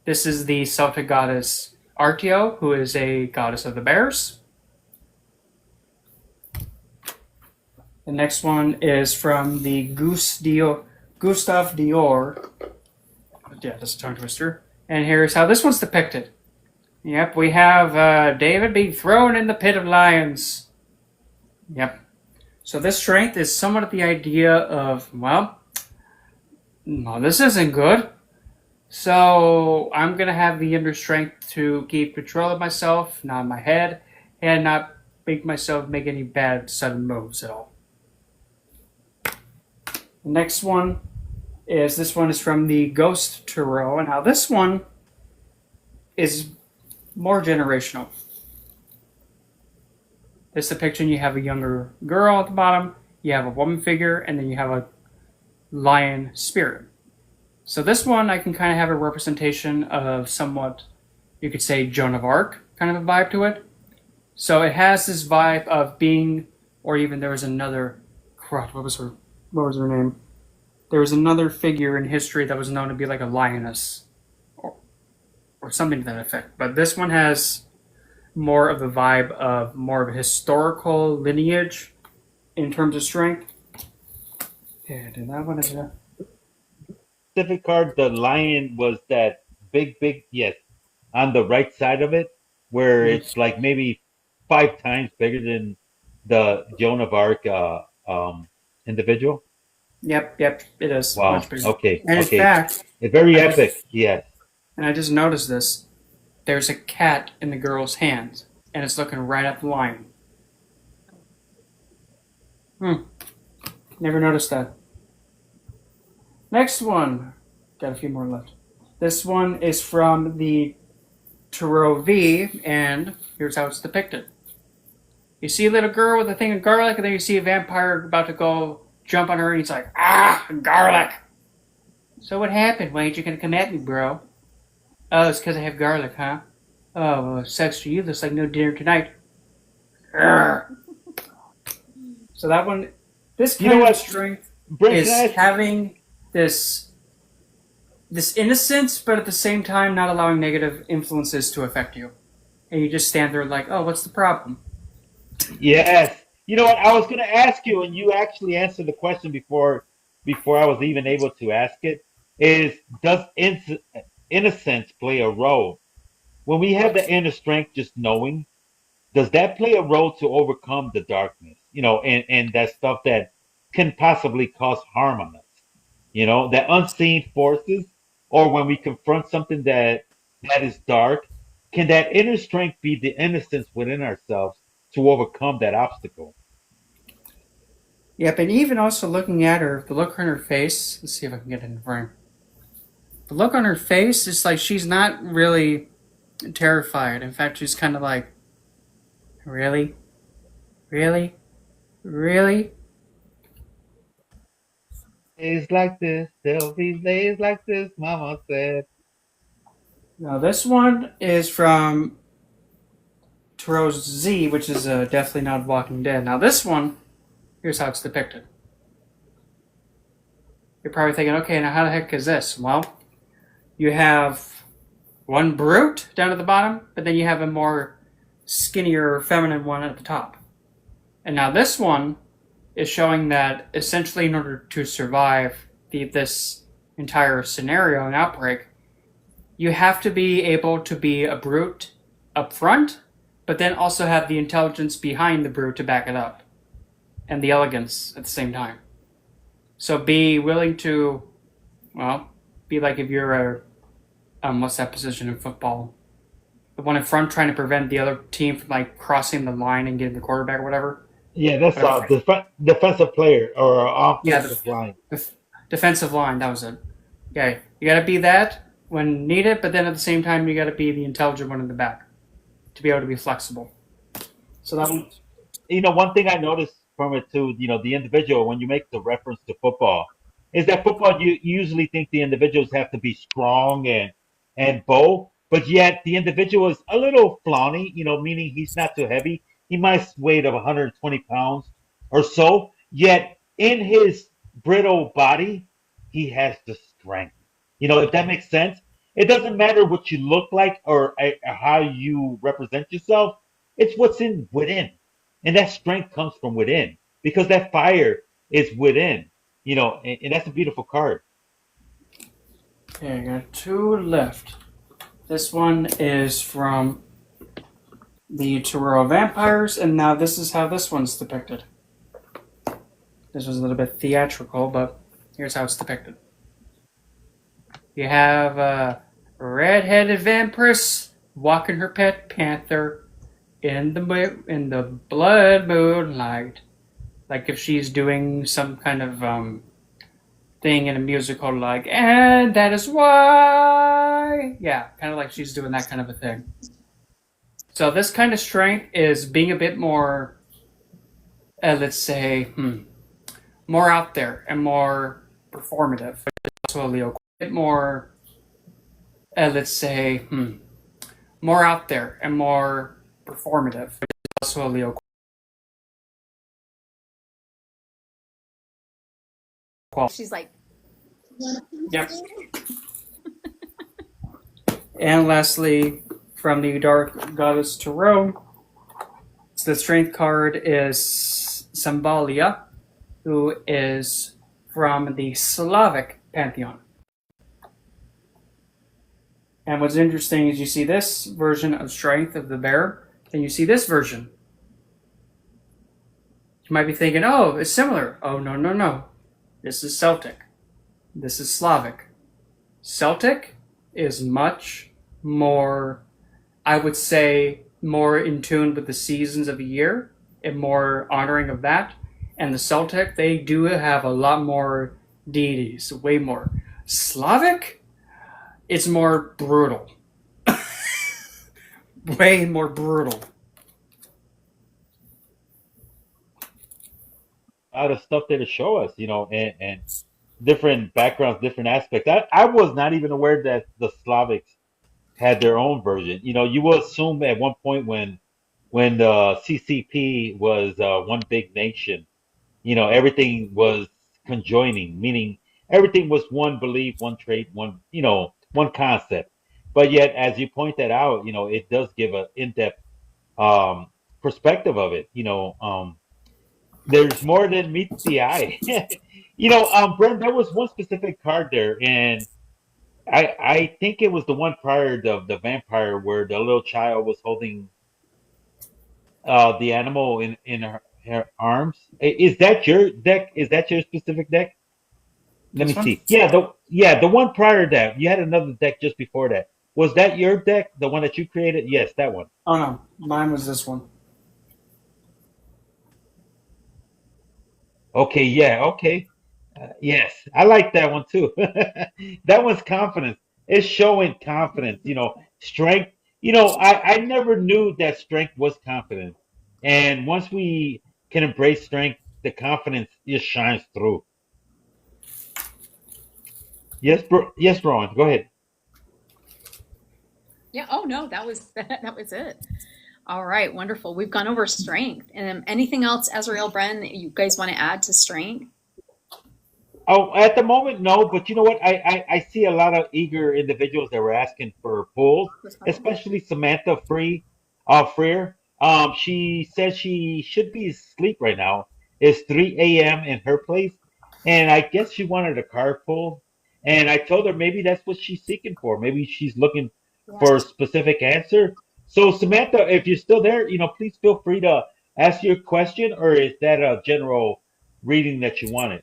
This is the Celtic goddess Artio, who is a goddess of the bears. The next one is from the Gustav Dior. Yeah, that's a tongue twister. And here's how this one's depicted. Yep, we have David being thrown in the pit of lions. Yep. So this strength is somewhat the idea of, well, no, this isn't good. So I'm going to have the inner strength to keep control of myself, not my head, and not make myself make any bad sudden moves at all. The next one is, this one is from the Ghost Tarot, and now this one is more generational. This depiction, you have a younger girl at the bottom, you have a woman figure, and then you have a lion spirit. So this one, I can kind of have a representation of somewhat, you could say, Joan of Arc kind of a vibe to it. So it has this vibe of being, or even there was another, what was her name? There was another figure in history that was known to be like a lioness, or something to that effect. But this one has more of the vibe of more of a historical lineage in terms of strength. Yeah, did that one is that? Specific card, the lion was that big, yes, on the right side of it, where it's like maybe 5 times bigger than the Joan of Arc individual. Yep, it is. Wow. Much bigger. Okay. And in fact, it's very epic. Yes. And I just noticed this. There's a cat in the girl's hand, and it's looking right at the lion. Never noticed that. Next one. Got a few more left. This one is from the Tarot V, and here's how it's depicted. You see a little girl with a thing of garlic, and then you see a vampire about to go jump on her, and he's like, ah, garlic! So what happened? Why ain't you gonna come at me, bro? Oh, it's because I have garlic, huh? Oh, well, sucks for you. Looks like no dinner tonight. Urgh. So that one, this kind of strength is having this innocence, but at the same time not allowing negative influences to affect you. And you just stand there like, oh, what's the problem? Yes. You know what? I was going to ask you, and you actually answered the question before I was even able to ask it, is does innocence play a role? When we have the inner strength, just knowing, does that play a role to overcome the darkness? You know, and that stuff that can possibly cause harm on us. You know, the unseen forces, or when we confront something that is dark, can that inner strength be the innocence within ourselves to overcome that obstacle? Yep, and even also looking at her, the look on her face, let's see if I can get it in frame. The look on her face is like she's not really terrified. In fact, she's kind of like, really? Really? Really? Days like this, there'll be days like this, Mama said. Now this one is from Tarot Z, which is definitely not Walking Dead. Now this one, here's how it's depicted. You're probably thinking, okay, now how the heck is this? Well, you have one brute down at the bottom, but then you have a more skinnier feminine one at the top. And now this one is showing that essentially, in order to survive this entire scenario and outbreak, you have to be able to be a brute up front, but then also have the intelligence behind the brute to back it up, and the elegance at the same time. So be willing to, well, be like if you're a, what's that position in football? The one in front trying to prevent the other team from like crossing the line and getting the quarterback or whatever. Yeah, that's Whatever. defensive player or Yeah, offensive line. the defensive line, that was it. Yeah, you gotta be that when needed, but then at the same time, you gotta be the intelligent one in the back to be able to be flexible. So that one, One thing I noticed from it too, the individual, when you make the reference to football, is that football, you usually think the individuals have to be strong and bold, but yet the individual is a little flawny, meaning he's not too heavy. He might weigh of 120 pounds or so, yet in his brittle body, he has the strength. If that makes sense. It doesn't matter what you look like or how you represent yourself. It's what's in within. And that strength comes from within because that fire is within, and that's a beautiful card. okay, I got two left. This one is from the Tarot Vampires, and now this is how this one's depicted. This was a little bit theatrical, but here's how it's depicted. You have a red-headed vampiress walking her pet panther in the blood moonlight, like if she's doing some kind of thing in a musical, like, and that is why, yeah, kind of like she's doing that kind of a thing. So this kind of strength is being a bit more, let's say, more out there and more performative. Also a Leo, a bit more, let's say, more out there and more performative. Also a Leo. She's like, Yep. And lastly, from the Dark Goddess Tarot, the strength card is Sambalia, who is from the Slavic pantheon. And what's interesting is you see this version of strength of the bear, and you see this version. You might be thinking, oh, it's similar. Oh, no, no, no. This is Celtic. This is Slavic. Celtic is much more, I would say, more in tune with the seasons of the year and more honoring of that. And the Celtic, they do have a lot more deities, way more. Slavic, it's more brutal. Way more brutal. Out of stuff there to show us, and different backgrounds, different aspects. I was not even aware that the Slavics had their own version. You will assume at one point when the CCP was one big nation, everything was conjoining, meaning everything was one belief, one trait, one concept. But yet, as you point that out, it does give an in-depth um, perspective of it. There's more than meets the eye. Brent, there was one specific card there, and I think it was the one prior to the vampire where the little child was holding the animal in her arms. Is that your deck? Is that your specific deck? Let This me one? see. Yeah, the one prior to that. You had another deck just before that. Was that your deck? The one that you created? Yes, that one. Oh no, mine was this one. Okay, yeah, okay. Yes, I like that one too. That one's confidence. It's showing confidence, strength. I never knew that strength was confidence. And once we can embrace strength, the confidence just shines through. Yes, bro. Yes, Rowan. Go ahead. yeah, oh no, that was that was it. All right, wonderful. We've gone over strength. Anything else, Azrael, Bren, that you guys want to add to strength? Oh, at the moment, no. But you know what? I see a lot of eager individuals that were asking for pulls, especially Samantha Freer. She says she should be asleep right now, It's 3 a.m. in her place, and I guess she wanted a card pulled. And I told her maybe that's what she's seeking for. Maybe she's looking for a Yes. specific answer. So Samantha, if you're still there, please feel free to ask your question, or is that a general reading that you wanted?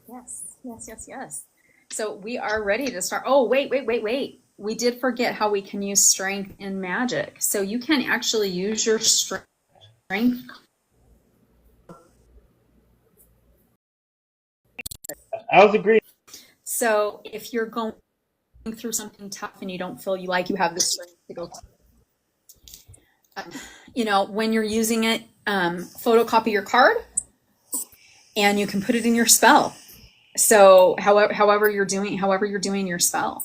Yes, yes, yes, yes. So we are ready to start. Oh, wait, wait, wait, wait. We did forget how we can use strength in magic. So you can actually use your strength. I was agreeing. So if you're going through something tough and you don't feel you have the strength to go, when you're using it, photocopy your card and you can put it in your spell. So however you're doing your spell,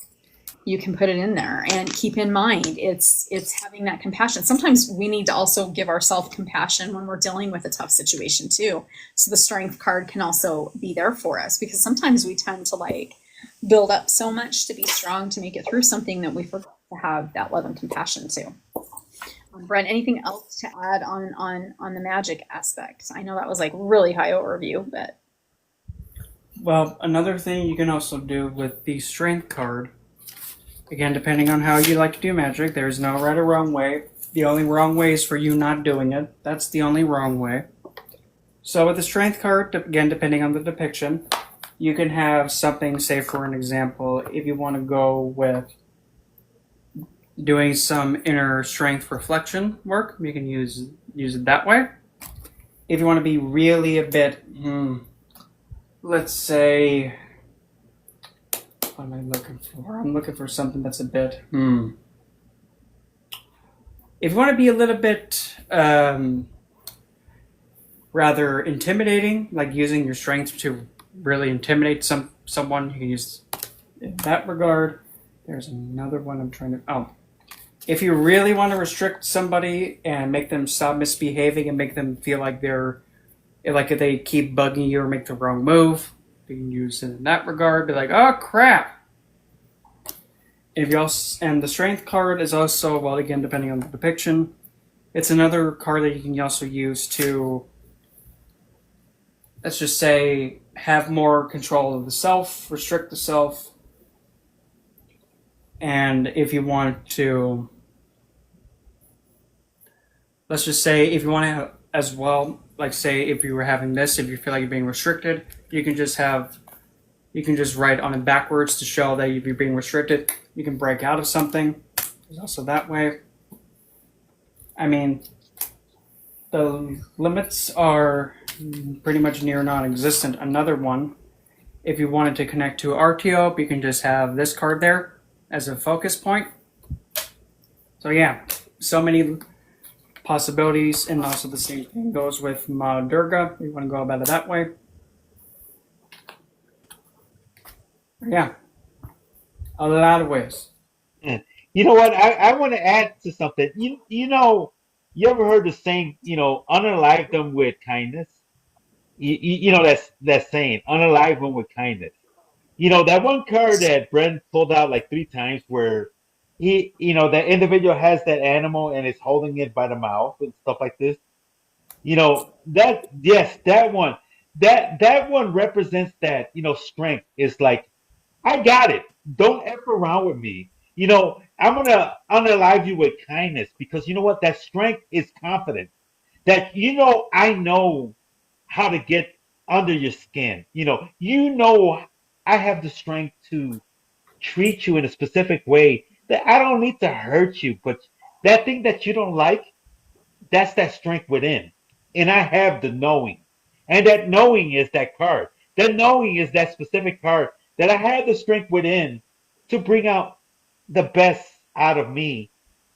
you can put it in there and keep in mind it's having that compassion. Sometimes we need to also give ourselves compassion when we're dealing with a tough situation too. So the strength card can also be there for us because sometimes we tend to build up so much to be strong to make it through something that we forget to have that love and compassion too. Brent, anything else to add on the magic aspect? I know that was really high overview, but Well, another thing you can also do with the strength card, again, depending on how you like to do magic, there's no right or wrong way. The only wrong way is for you not doing it. That's the only wrong way. So with the strength card, again, depending on the depiction, you can have something, say for an example, if you want to go with doing some inner strength reflection work, you can use it that way. If you want to be really a bit, let's say, what am I looking for? I'm looking for something that's a bit, If you want to be a little bit rather intimidating, like using your strength to really intimidate someone, you can use in that regard. There's another one I'm trying to, if you really want to restrict somebody and make them stop misbehaving and make them feel like if they keep bugging you or make the wrong move, you can use it in that regard. Be like, oh crap. If you also, and the strength card is also, well, again, depending on the depiction, it's another card that you can also use to, let's just say, have more control of the self, restrict the self, and if you want to, let's just say, if you want to as well, like say if you were having this, if you feel like you're being restricted, you can just write on it backwards to show that if you're being restricted, you can break out of something. There's also that way. I mean, the limits are pretty much near non-existent. Another one, if you wanted to connect to RTO, you can just have this card there as a focus point. So yeah, so many possibilities, and also the same thing goes with Ma Durga. You want to go about it that way. Yeah, a lot of ways. Mm. You know what? I want to add to something. You ever heard the saying, unalive them with kindness? That's saying, unalive them with kindness. That one card that Brent pulled out like 3 times where that individual has that animal and is holding it by the mouth and stuff like this. Yes, that one. That one represents that, strength is like, I got it. Don't F around with me. I'm gonna unalive you with kindness because you know what? That strength is confidence. That I know how to get under your skin. I have the strength to treat you in a specific way that I don't need to hurt you, but that thing that you don't like, that's that strength within. And I have the knowing. And that knowing is that card. That knowing is that specific card that I have the strength within to bring out the best out of me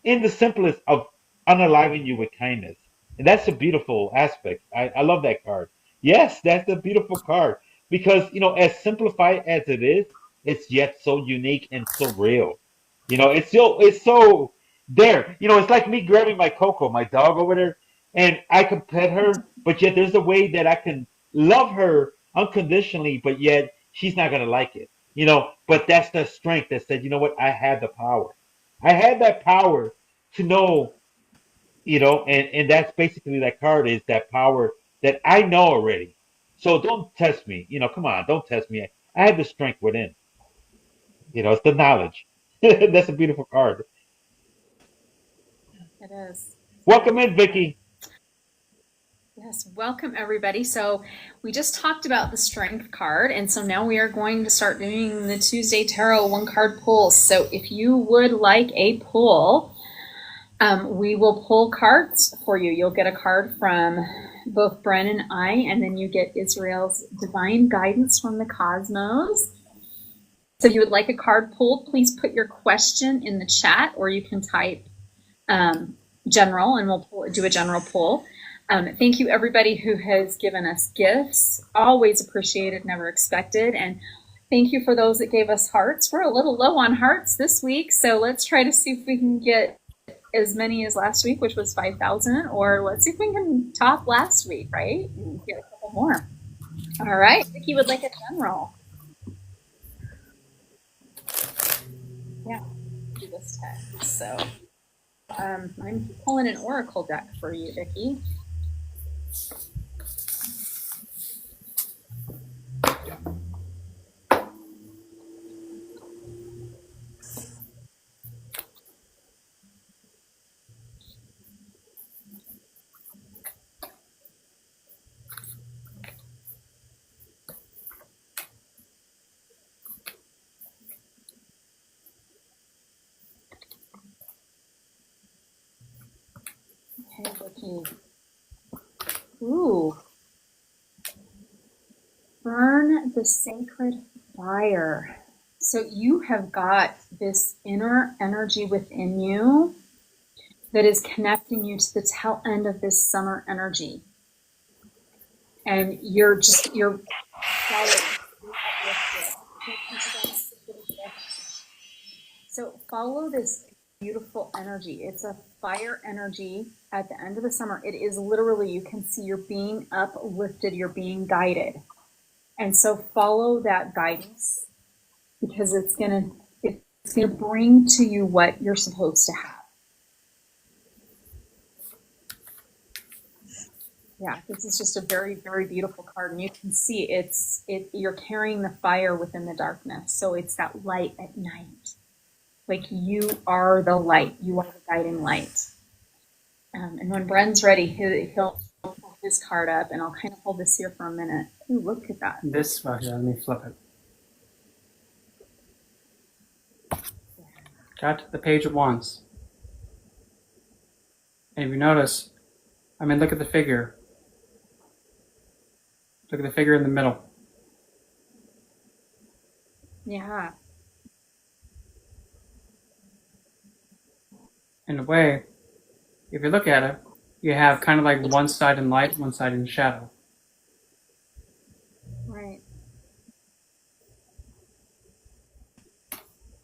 in the simplest of unaliving you with kindness. And that's a beautiful aspect. I love that card. Yes, that's a beautiful card because, as simplified as it is, it's yet so unique and so real. It's so there. It's like me grabbing my Coco, my dog over there, and I can pet her, but yet there's a way that I can love her unconditionally, but yet she's not gonna like it. But that's the strength that said, you know what, I had the power. I had that power to know, and that's basically that card is that power that I know already. So don't test me. Come on, don't test me. I have the strength within. It's the knowledge. That's a beautiful card. It is. It's Welcome very in, Vicky. Yes, welcome everybody. So we just talked about the strength card, and so now we are going to start doing the Tuesday Tarot one card pulls. So if you would like a pull, we will pull cards for you. You'll get a card from both Bren and I, and then you get Israel's divine guidance from the cosmos. So if you would like a card pulled, please put your question in the chat, or you can type general, and we'll do a general pull. Thank you, everybody who has given us gifts. Always appreciated, never expected. And thank you for those that gave us hearts. We're a little low on hearts this week, so let's try to see if we can get as many as last week, which was 5,000, or let's see if we can top last week, right? And get a couple more. All right, Vicki would like a general. Yeah, do this text. So I'm pulling an oracle deck for you, Vicki. Okay, Vicki. Ooh. Burn the sacred fire. So you have got this inner energy within you that is connecting you to the tail end of this summer energy. And you're so follow this beautiful energy. It's a fire energy at the end of the summer. It is literally, you can see you're being uplifted, you're being guided. And so follow that guidance, because it's gonna bring to you what you're supposed to have. Yeah, this is just a very, very beautiful card, and you can see you're carrying the fire within the darkness. So it's that light at night. Like, you are the light, you are the guiding light. And when Bren's ready, he'll pull his card up, and I'll kind of hold this here for a minute. Ooh, look at that. This, well, here, let me flip it. Got the Page of Wands. And if you notice, look at the figure. Look at the figure in the middle. Yeah. In a way, if you look at it, you have kind of like one side in light, one side in shadow. Right.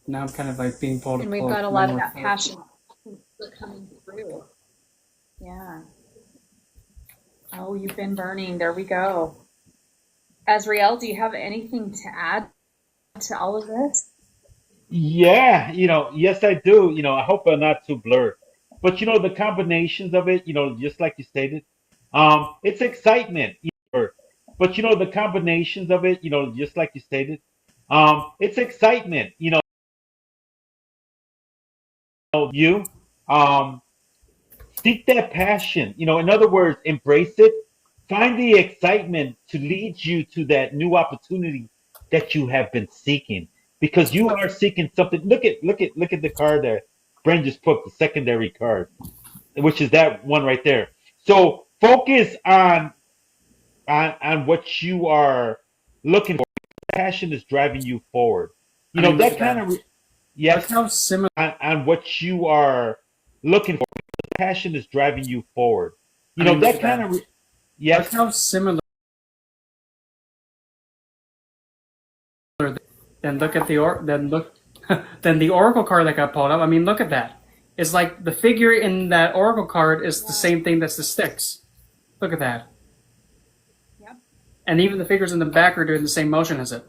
Now I'm kind of like being pulled. And we've got a lot of that passion coming through. Yeah. Oh, you've been burning. There we go. Azrael, do you have anything to add to all of this? Yeah, yes, I do. I hope I'm not too blurred. But the combinations of it, just like you stated, it's excitement. But the combinations of it, just like you stated, it's excitement. You seek that passion. In other words, embrace it. Find the excitement to lead you to that new opportunity that you have been seeking, because you are seeking something. Look at the card that Brent just put, the secondary card, which is that one right there. So focus on what you are looking for. Passion is driving you forward. That kind of That's yes, how similar. on what you are looking for. Passion is driving you forward. That kind of yes. That's how similar. Then look at then the oracle card that got pulled up. Look at that. It's like the figure in that oracle card is the same thing that's the sticks. Look at that. Yep. And even the figures in the back are doing the same motion as it.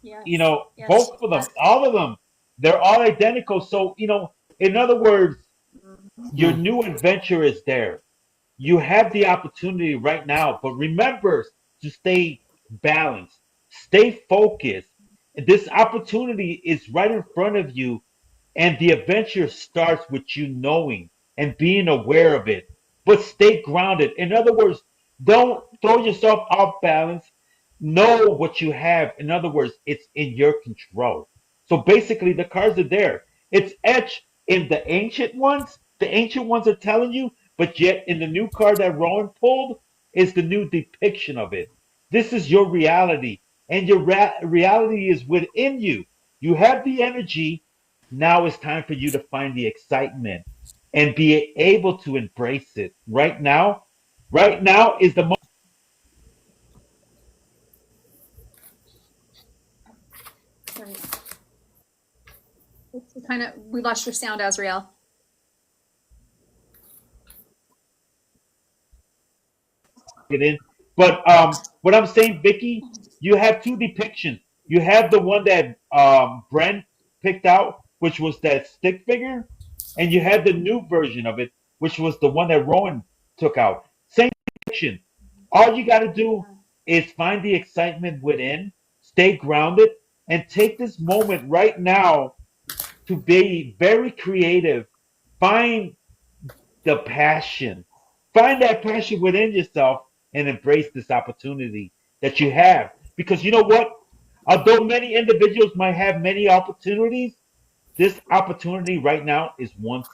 Yes. Both of them, all of them, they're all identical. So, in other words, Your Hmm. new adventure is there. You have the opportunity right now, but remember to stay balanced, stay focused. This opportunity is right in front of you, and the adventure starts with you knowing and being aware of it. But stay grounded. In other words, don't throw yourself off balance. Know what you have. In other words, it's in your control. So basically, the cards are there. It's etched in the ancient ones. The ancient ones are telling you, but yet in the new card that Rowan pulled is the new depiction of it. This is your reality, and your reality is within you. You have the energy. Now it's time for you to find the excitement and be able to embrace it. Right now is the moment. Kind of, we lost your sound, Azrael. Get in. But what I'm saying, Vicky, you have two depictions. You have the one that Brent picked out, which was that stick figure, and you have the new version of it, which was the one that Rowan took out. Same depiction. All you got to do is find the excitement within, stay grounded, and take this moment right now to be very creative. Find the passion. Find that passion within yourself and embrace this opportunity that you have. Because you know what? Although many individuals might have many opportunities, this opportunity right now is once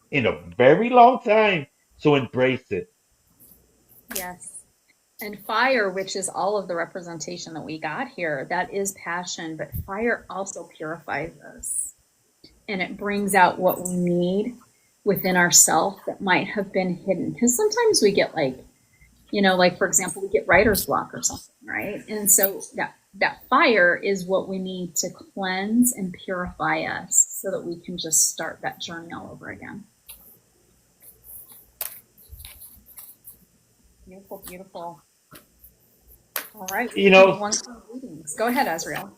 in a very long time. So embrace it. Yes. And fire, which is all of the representation that we got here, that is passion, but fire also purifies us and it brings out what we need within ourselves that might have been hidden. Because sometimes we get like, like for example, we get writer's block or something, right? And so that fire is what we need to cleanse and purify us so that we can just start that journey all over again. Beautiful, beautiful. All right, You we know, one for readings. Go ahead, Azrael.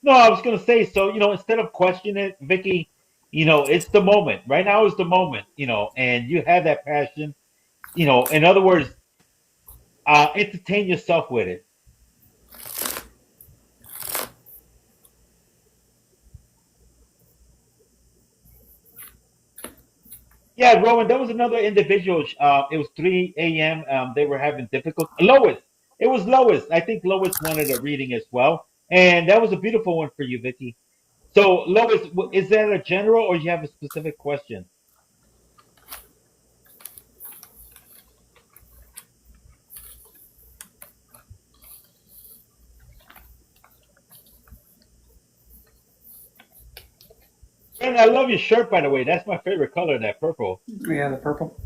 no, I was going to say, so, instead of questioning it, Vicky, it's the moment. Right now is the moment, and you have that passion, in other words, entertain yourself with it. Yeah, Rowan, there was another individual. It was 3 a.m. They were having difficulty. Lois. It was Lois. I think Lois wanted a reading as well. And that was a beautiful one for you, Vicky. So, Lois, is that a general or you have a specific question? And I love your shirt, by the way. That's my favorite color, that purple. Yeah, the purple.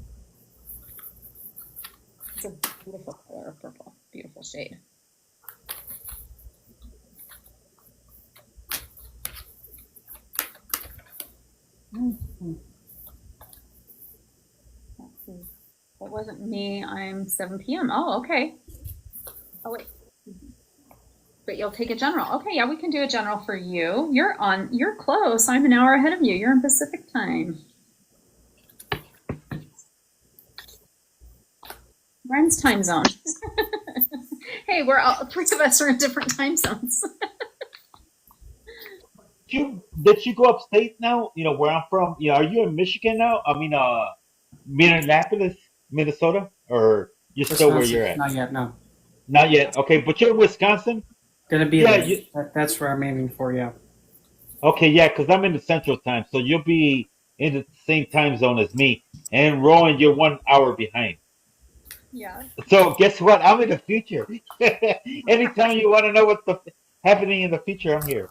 It's a beautiful color of purple. Beautiful shade. Mm-hmm. Let's see. That wasn't me. I'm 7 p.m. Oh, okay. Oh, wait. But you'll take a general. Okay, yeah, we can do a general for you. You're close. I'm an hour ahead of you. You're in Pacific time. Ren's time zone. Hey, we're all three of us are in different time zones. Did you go upstate now? Where I'm from. Are you in Michigan now? I mean, Minneapolis, Minnesota, or you're still where you're Wisconsin. at? Not yet, no. Not yet. Okay, but you're in Wisconsin. Gonna be Yeah, there. That's where I'm aiming for, yeah. okay, yeah, because I'm in the Central Time, so you'll be in the same time zone as me. And Rowan, you're 1 hour behind. Yeah. So guess what? I'm in the future. Anytime you want to know what's happening in the future, I'm here.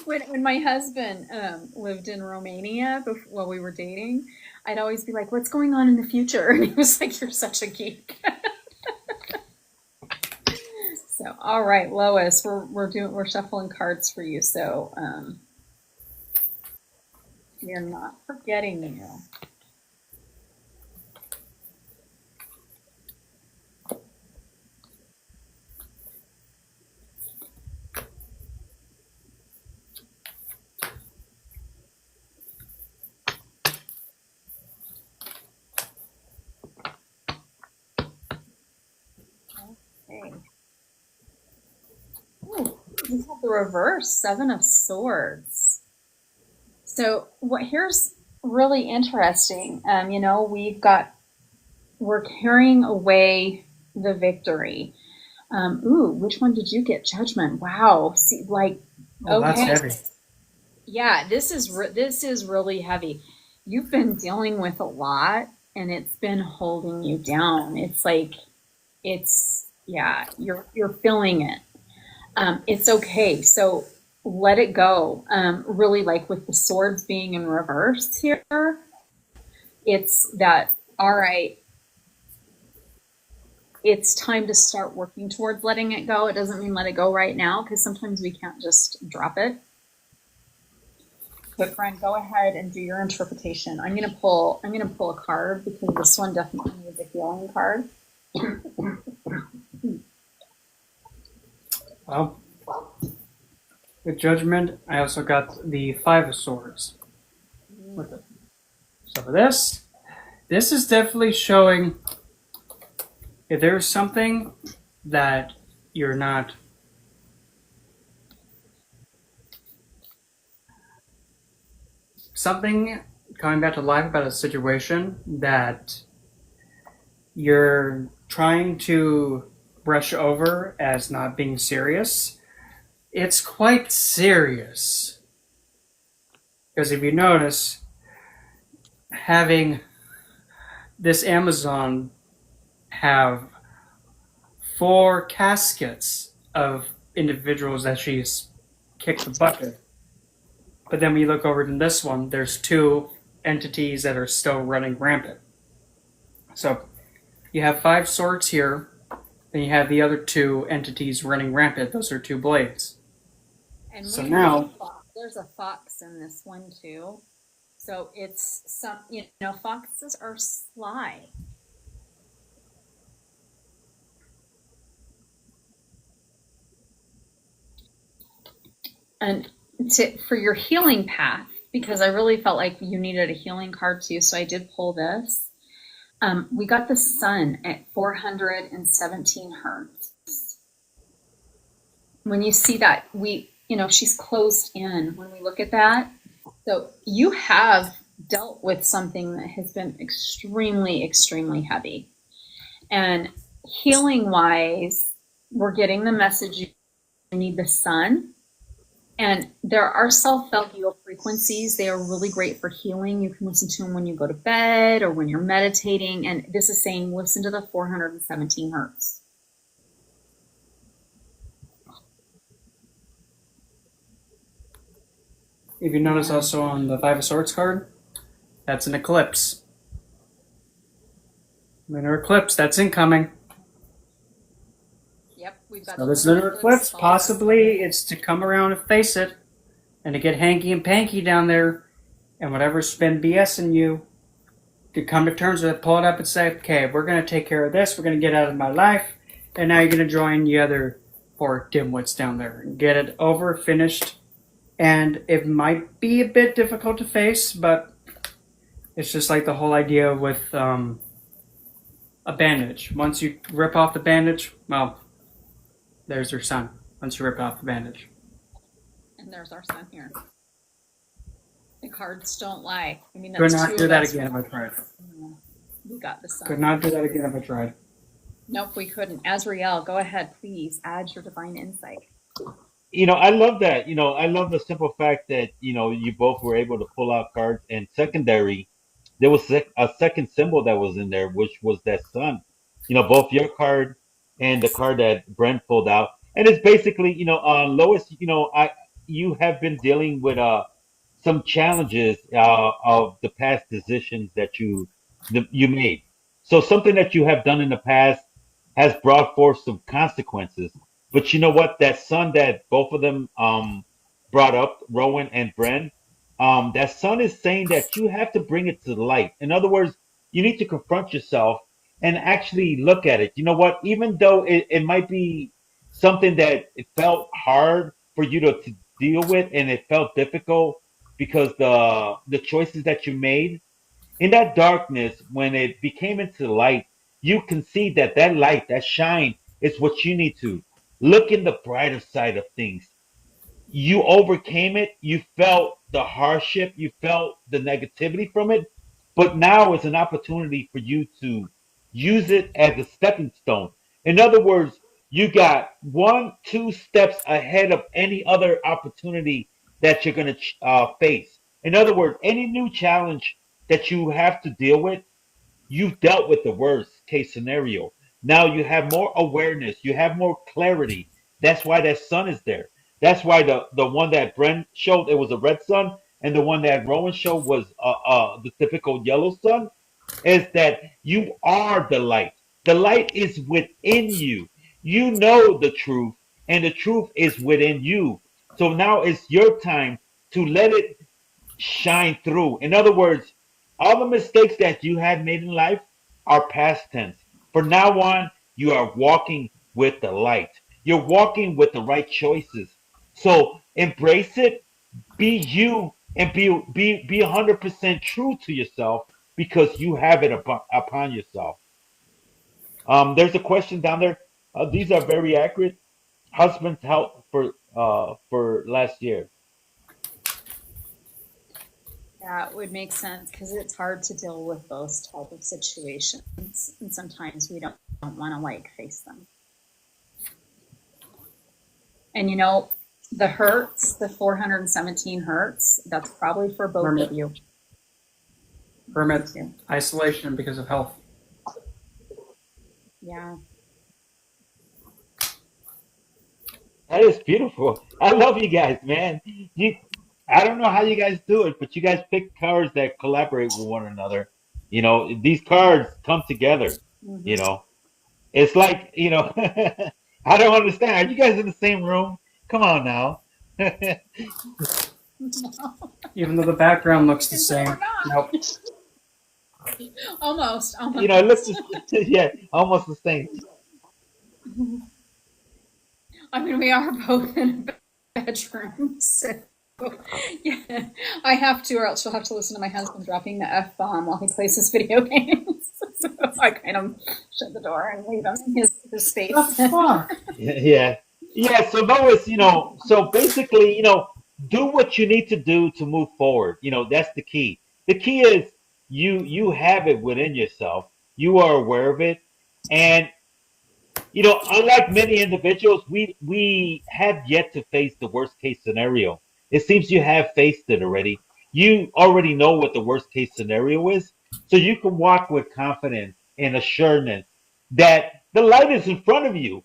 When my husband lived in Romania while we were dating, I'd always be like, "What's going on in the future?" And he was like, "You're such a geek." So, all right, Lois, we're shuffling cards for you. So, we're not forgetting you. we have the reverse, Seven of Swords. So what here's really interesting. We're carrying away the victory. Which one did you get? Judgment. Wow. See, like, Oh, that's okay, heavy. yeah, this is really heavy. You've been dealing with a lot, and it's been holding you down. It's like, yeah, you're feeling it. It's okay. So let it go. Really, like with the swords being in reverse here, it's that, all right, it's time to start working towards letting it go. It doesn't mean let it go right now, because sometimes we can't just drop it. But friend, go ahead and do your interpretation. I'm gonna pull a card, because this one definitely needs a healing card. Well, with Judgment, I also got the Five of Swords with it. So for this is definitely showing if there's something that you're not something coming back to life about a situation that you're trying to brush over as not being serious. It's quite serious. Because if you notice, having this Amazon have 4 caskets of individuals that she's kicked the bucket. But then when you look over in this one, there's 2 entities that are still running rampant. So you have 5 swords here, then you have the other 2 entities running rampant. Those are 2 blades. And so now there's a fox in this one too. So it's foxes are sly. And for your healing path, because I really felt like you needed a healing card too, so I did pull this. We got the sun at 417 hertz. When you see that, she's closed in when we look at that. So you have dealt with something that has been extremely, extremely heavy. And healing wise, we're getting the message you need the sun. And there are self-valgio frequencies. They are really great for healing. You can listen to them when you go to bed or when you're meditating. And this is saying, listen to the 417 hertz. if you notice also on the Five of Swords card, that's an eclipse. Lunar eclipse, that's incoming. Yep, we've got So this lunar eclipse, possibly it's to come around and face it, and to get hanky and panky down there, and whatever's been BSing you, to come to terms with it, pull it up and say, okay, we're going to take care of this, we're going to get out of my life, and now you're going to join the other 4 dimwits down there and get it over, finished. And it might be a bit difficult to face, but it's just like the whole idea with a bandage. Once you rip off the bandage, well, there's your sun. Once you rip off the bandage. And there's our sun here. The cards don't lie. I mean, Could not do that again if I tried. We got the sun. Could not do that again if I tried. Nope, we couldn't. Azrael, go ahead, please. Add your divine insight. I love that. I love the simple fact that, you both were able to pull out cards. And secondary, there was a second symbol that was in there, which was that sun. Both your card and the card that Brent pulled out. And it's basically, Lois, you have been dealing with some challenges of the past decisions that you made. So something that you have done in the past has brought forth some consequences. But you know what? That son that both of them brought up, Rowan and Bren, that son is saying that you have to bring it to the light. In other words, you need to confront yourself and actually look at it. You know what? Even though it might be something that it felt hard for you to deal with and it felt difficult because the choices that you made, in that darkness, when it became into the light, you can see that light, that shine, is what you need to look in the brighter side of things. you overcame it, you felt the hardship, you felt the negativity from it, but now is an opportunity for you to use it as a stepping stone. In other words, you got one, two steps ahead of any other opportunity that you're going to face. In other words, any new challenge that you have to deal with, you've dealt with the worst case scenario. Now you have more awareness, you have more clarity. That's why that sun is there. That's why the one that Brent showed, it was a red sun, and the one that Rowan showed was the typical yellow sun. Is that you are the light. The light is within you. You know the truth, and the truth is within you. So now it's your time to let it shine through. In other words, all the mistakes that you had made in life are past tense. From now on, you are walking with the light. You're walking with the right choices. So embrace it, be you, and be 100% true to yourself because you have it upon yourself. There's a question down there. These are very accurate. Husband's help for last year. That would make sense because it's hard to deal with those type of situations, and sometimes we don't want to like face them. And the hertz, the 417 hertz, that's probably for both of you. Permit isolation because of health. Yeah. That is beautiful. I love you guys, man. I don't know how you guys do it, but you guys pick cards that collaborate with one another. These cards come together. You Mm-hmm. know, it's like, I don't understand. Are you guys in the same room? Come on now. Even though the background looks the So we're same. not. Nope. Almost. It looks yeah, almost the same. I mean, we are both in a bedroom, so yeah, I have to, or else she'll have to listen to my husband dropping the F bomb while he plays his video games. So I kind of shut the door and leave him in his space. That's fun. Yeah. Yeah, so Lois, so basically, do what you need to do to move forward. That's the key. The key is you have it within yourself. You are aware of it. And unlike many individuals, we have yet to face the worst case scenario. It seems you have faced it already. You already know what the worst case scenario is, so you can walk with confidence and assurance that the light is in front of you.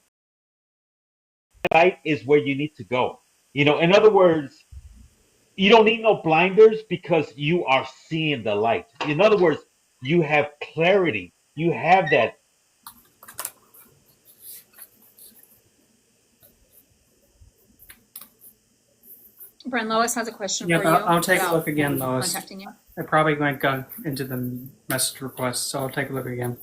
Light is where you need to go. In other words, you don't need no blinders because you are seeing the light. In other words, you have clarity. You have that. Brent, Lois has a question Yep, for you I'll take a about look again, Lois. contacting you. I probably went gun into the message request, so I'll take a look again.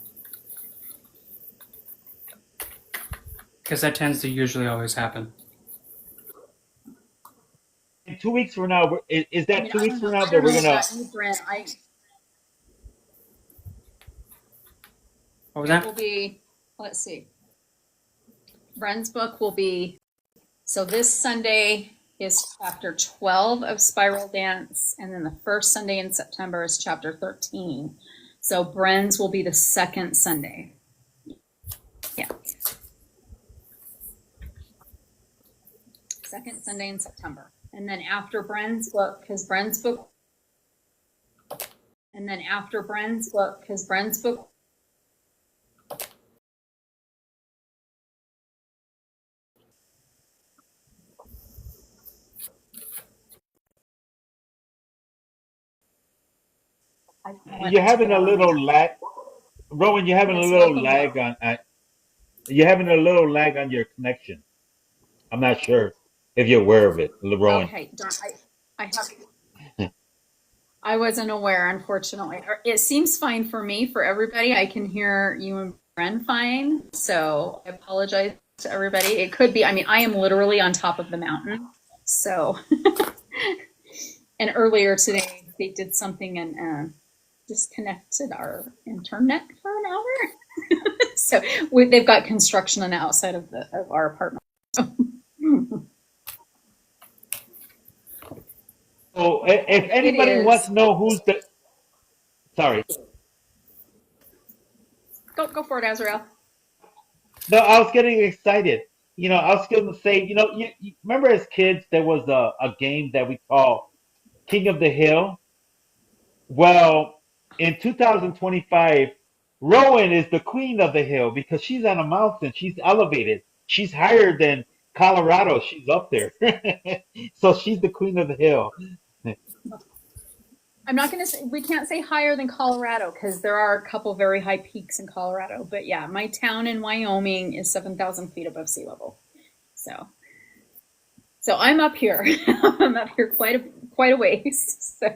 Because that tends to usually always happen. In 2 weeks from now, is I that mean, 2 weeks from now I that don't we're know gonna? about you, Brent. What was It that? will be, let's see. Brent's book will be, so this Sunday is chapter 12 of Spiral Dance, and then the first Sunday in September is chapter 13. So Bren's will be the second Sunday. Yeah. Second Sunday in September. And then after Bren's book, because Bren's book, and then after Bren's book, because Bren's book, You're having a little lag, Rowan. You're having a Miss little Welcome lag Book. on. You're having a little lag on your connection. I'm not sure if you're aware of it, Rowan. Okay, darn, I have. I wasn't aware, unfortunately. It seems fine for me. For everybody, I can hear you and Bren fine. So I apologize to everybody. It could be. I mean, I am literally on top of the mountain. So, and earlier today they did something and disconnected our internet for an hour. So they've got construction on the outside of our apartment. So if It anybody wants is. to know who's the, sorry, Go for it, Azrael. no, I was getting excited. I was going to say, you remember as kids there was a game that we call King of the Hill. Well, in 2025, Rowan is the queen of the hill because she's on a mountain. She's elevated. She's higher than Colorado. She's up there. So she's the queen of the hill. I'm not going to say, we can't say higher than Colorado because there are a couple very high peaks in Colorado. But yeah, my town in Wyoming is 7,000 feet above sea level. So I'm up here. I'm up here quite a ways. So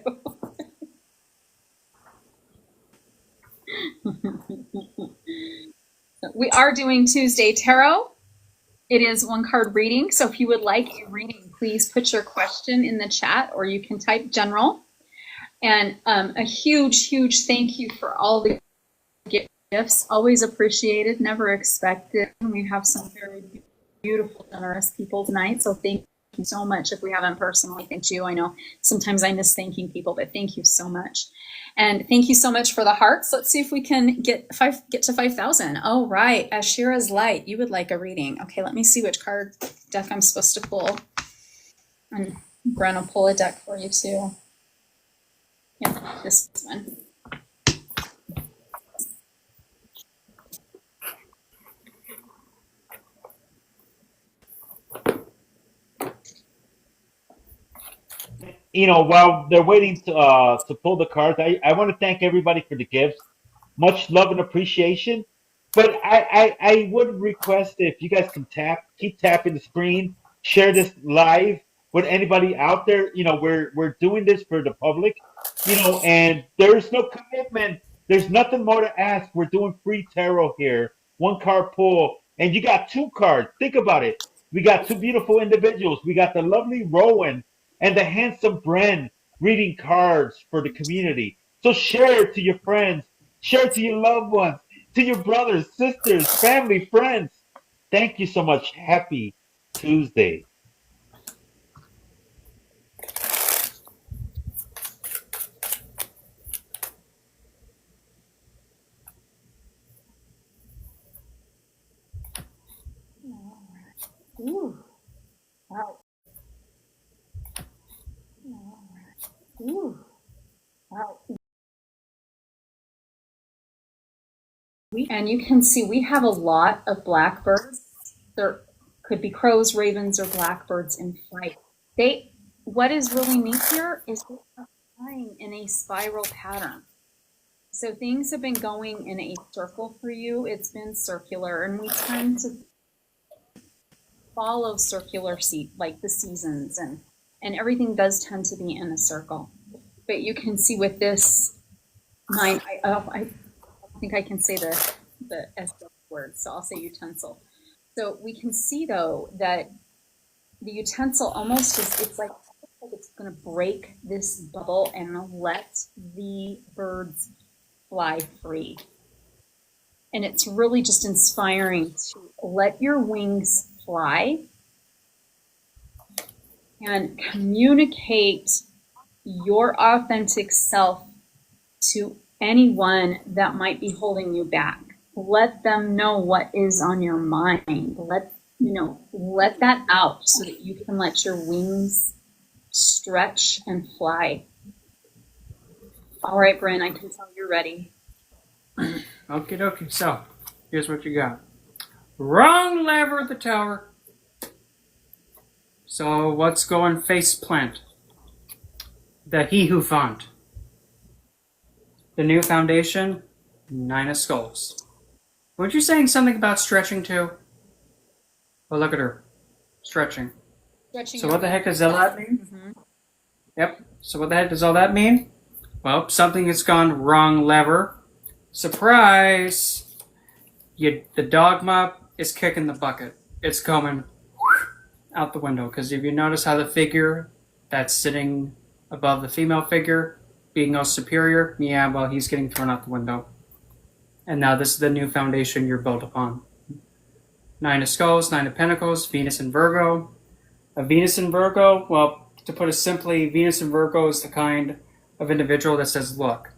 we are doing Tuesday Tarot. It is one card reading. So if you would like a reading, please put your question in the chat or you can type general. And a huge, huge thank you for all the gifts. Always appreciated, never expected. We have some very beautiful, generous people tonight. So thank you so much. If we haven't personally thanked you, I know sometimes I miss thanking people, but thank you so much. And thank you so much for the hearts. Let's see if we can get to 5,000. Oh, right. Ashira's Light. You would like a reading. Okay, let me see which card deck I'm supposed to pull. And Bren will pull a deck for you too. Yeah, this one. While they're waiting to pull the cards, I want to thank everybody for the gifts. Much love and appreciation. But I would request if you guys can keep tapping the screen, share this live with anybody out there. We're doing this for the public, and there's no commitment. There's nothing more to ask. We're doing free tarot here, one card pull, and you got two cards. Think about it. We got two beautiful individuals. We got the lovely Rowan and the handsome Bren reading cards for the community. So share it to your friends, share it to your loved ones, to your brothers, sisters, family, friends. Thank you so much. Happy Tuesday. Ooh, wow. Ooh, wow. And you can see we have a lot of blackbirds. There could be crows, ravens, or blackbirds in flight. What is really neat here is they are flying in a spiral pattern. So things have been going in a circle for you. It's been circular, and we tend to follow circular like the seasons, and everything does tend to be in a circle. But you can see with this nine, I think I can say the S word, so I'll say utensil. So we can see though that the utensil almost it's like it's going to break this bubble and let the birds fly free. And it's really just inspiring to let your wings fly and communicate your authentic self to anyone that might be holding you back. Let them know what is on your mind. Let that out so that you can let your wings stretch and fly. All right, Bryn, I can tell you're ready. Okie dokie. So, here's what you got. Wrong lever at the tower. So, what's going face plant? The He Who Font. The new foundation, Nine of Skulls. Weren't you saying something about stretching too? Oh, look at her. Stretching. So what the heck does all that mean? Mm-hmm. Yep. So what the heck does all that mean? Well, something has gone wrong lever. Surprise! The dogma is kicking the bucket. It's coming out the window. Because if you notice how the figure that's sitting above the female figure, being all superior, yeah, well, he's getting thrown out the window. And now this is the new foundation you're built upon. Nine of Skulls, Nine of Pentacles, Venus in Virgo. A Venus in Virgo, well, To put it simply, Venus in Virgo is the kind of individual that says, look,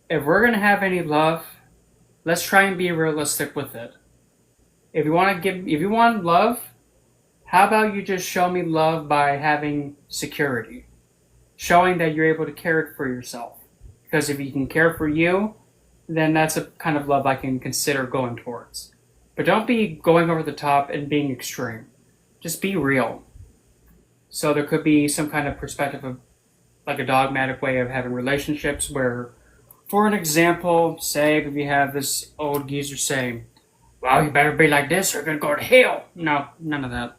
if we're going to have any love, let's try and be realistic with it. If you want love, how about you just show me love by having security? Showing that you're able to care for yourself. Because if you can care for you, then that's a kind of love I can consider going towards. But don't be going over the top and being extreme. Just be real. So there could be some kind of perspective of like a dogmatic way of having relationships where, for an example, say if you have this old geezer saying, well, you better be like this or you're going to go to hell. No, none of that.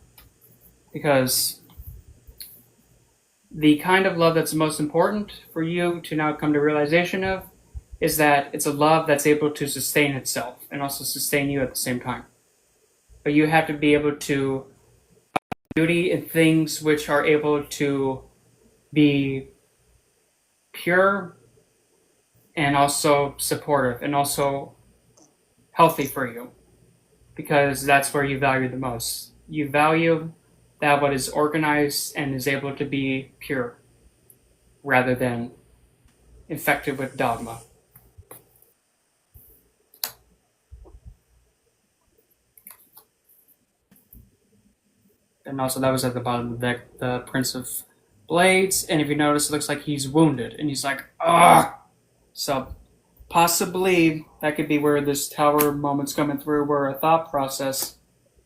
Because the kind of love that's most important for you to now come to realization of is that it's a love that's able to sustain itself and also sustain you at the same time. But you have to be able to beauty in things which are able to be pure and also supportive and also healthy for you, because that's where you value the most. You value that what is organized and is able to be pure rather than infected with dogma. And also that was at the bottom of the deck, the Prince of Blades, and if you notice, it looks like he's wounded, and he's like, ugh! So, possibly, that could be where this Tower moment's coming through, where a thought process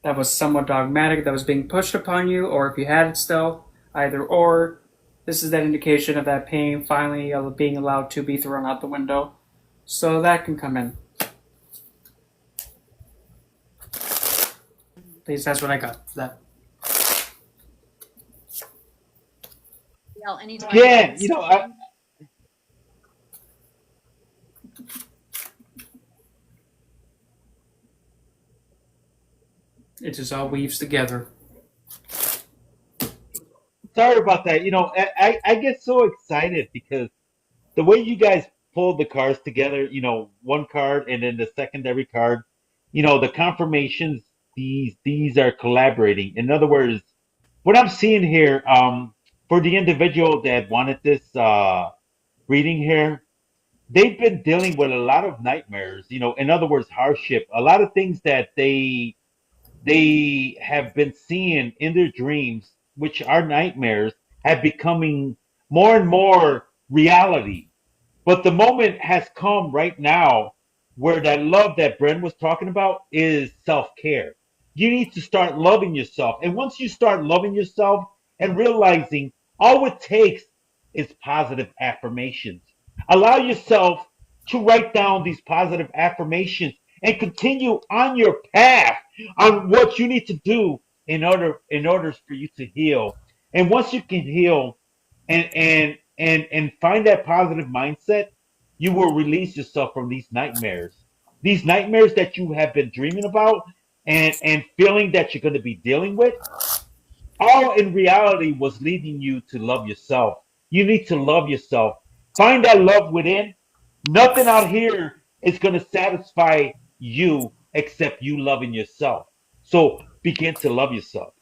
that was somewhat dogmatic, that was being pushed upon you, or if you had it still, either or, this is that indication of that pain finally being allowed to be thrown out the window. So that can come in. At least that's what I got for that. Yeah, It just all weaves together. sorry about that. I get so excited because the way you guys pulled the cards together, one card and then the secondary card, the confirmations, these are collaborating. In other words, what I'm seeing here, for the individual that wanted this reading here, they've been dealing with a lot of nightmares, in other words, hardship, a lot of things that they have been seeing in their dreams, which are nightmares, have becoming more and more reality. But the moment has come right now where that love that Bren was talking about is self care. You need to start loving yourself. And once you start loving yourself and realizing all it takes is positive affirmations, allow yourself to write down these positive affirmations and continue on your path on what you need to do in order for you to heal. And once you can heal and find that positive mindset, you will release yourself from these nightmares. These nightmares that you have been dreaming about and feeling that you're going to be dealing with, all in reality was leading you to love yourself. You need to love yourself. Find that love within. Nothing out here is going to satisfy you except you loving yourself. So begin to love yourself.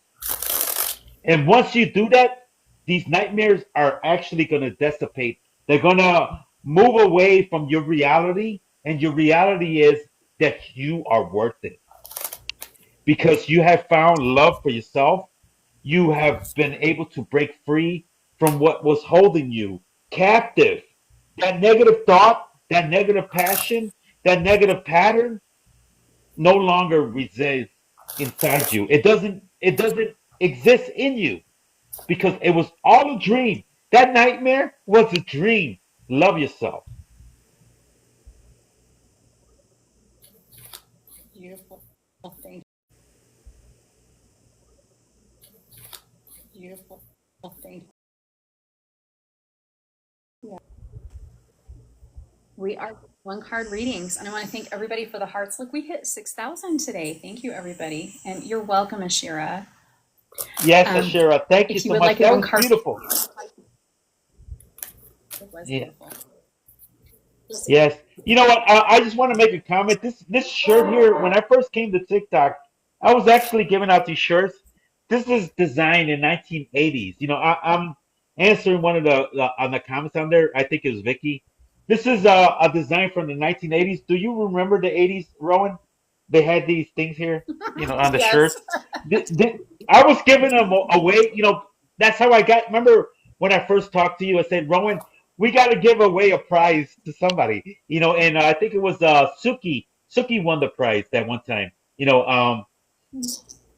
And once you do that, these nightmares are actually going to dissipate. They're going to move away from your reality. And your reality is that you are worth it because you have found love for yourself. You have been able to break free from what was holding you captive. That negative thought, that negative passion, that negative pattern no longer resides inside you. It doesn't exist in you because it was all a dream. That nightmare was a dream. Love yourself. Beautiful. Thank you. Beautiful. Thank you. Yeah. We are one card readings, and I want to thank everybody for the hearts. Look, we hit 6,000 today. Thank you, everybody, and you're welcome, Ashira. Yes, Ashira, thank you If you so would much. like your That own was card, beautiful. it was Yeah. beautiful. Yes. You know what? I just want to make a comment. This shirt here, when I first came to TikTok, I was actually giving out these shirts, This was designed in 1980s. I'm answering one of the on the comments on there. I think it was Vicky. This is a design from the 1980s. Do you remember the 80s, Rowan? They had these things here, on the Yes. shirts. I was giving them away. That's how I got. Remember when I first talked to you? I said, Rowan, we got to give away a prize to somebody. And I think it was Suki. Suki won the prize that one time.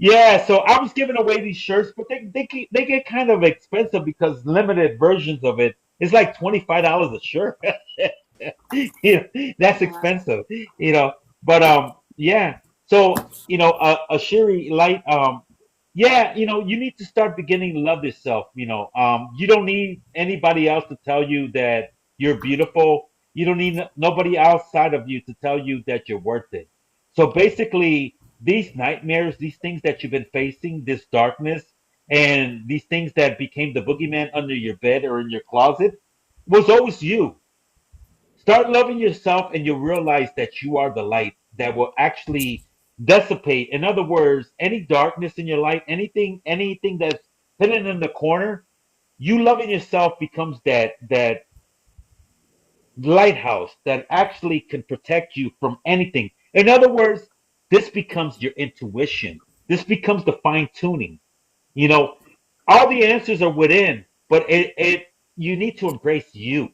Yeah, so I was giving away these shirts, but they get kind of expensive because limited versions of it is like $25 a shirt. That's Yeah. expensive, you know. But yeah. So a Shiri light, yeah, you need to start beginning to love yourself. You don't need anybody else to tell you that you're beautiful. You don't need nobody outside of you to tell you that you're worth it. So basically, these nightmares, these things that you've been facing, this darkness, and these things that became the boogeyman under your bed or in your closet was always you. Start loving yourself, and you'll realize that you are the light that will actually dissipate. In other words, any darkness in your life, anything that's hidden in the corner, you loving yourself becomes that lighthouse that actually can protect you from anything. In other words, this becomes your intuition. This becomes the fine tuning. You know, all the answers are within, but it you need to embrace you.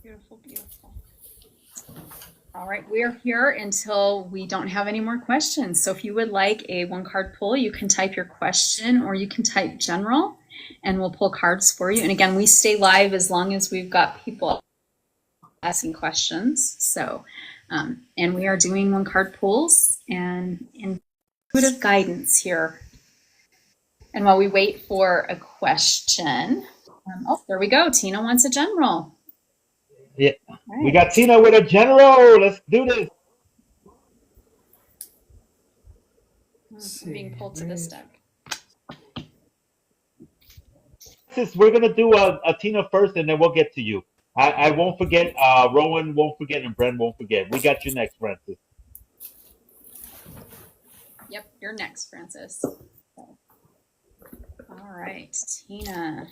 Beautiful, beautiful. All right, we're here until we don't have any more questions. So if you would like a one card pull, you can type your question or you can type general and we'll pull cards for you. And again, we stay live as long as we've got people asking questions. So, and we are doing one card pulls and intuitive guidance here. And while we wait for a question, oh, there we go. Tina wants a general. Yeah. We Right. got Tina with a general. Let's do this. I'm being pulled to this deck. We're gonna do a Tina first, and then we'll get to you. I won't forget. Rowan won't forget, and Brent won't forget. We got you next, Francis. Yep, you're next, Francis. All right, Tina.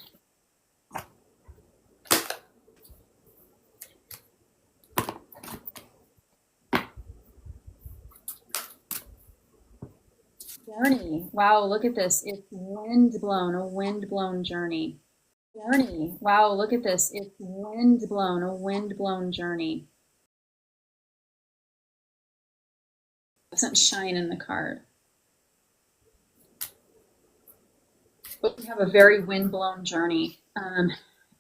Journey. Wow, look at this. It's wind blown, a wind blown journey. Journey. Wow, look at this. It's wind blown, a wind blown journey. Doesn't shine in the card. But we have a very wind blown journey.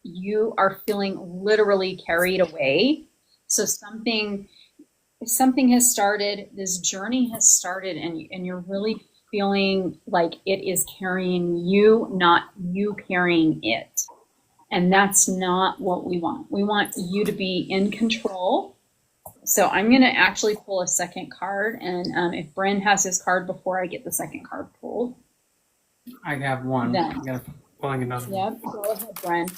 You are feeling literally carried away. So something has started, this journey has started, and you're really feeling like it is carrying you, not you carrying it. And that's not what we want. We want you to be in control. So I'm going to actually pull a second card. And if Bryn has his card before I get the second card pulled. I have one. Then. I got pulling another one. Yep, go ahead, Bryn.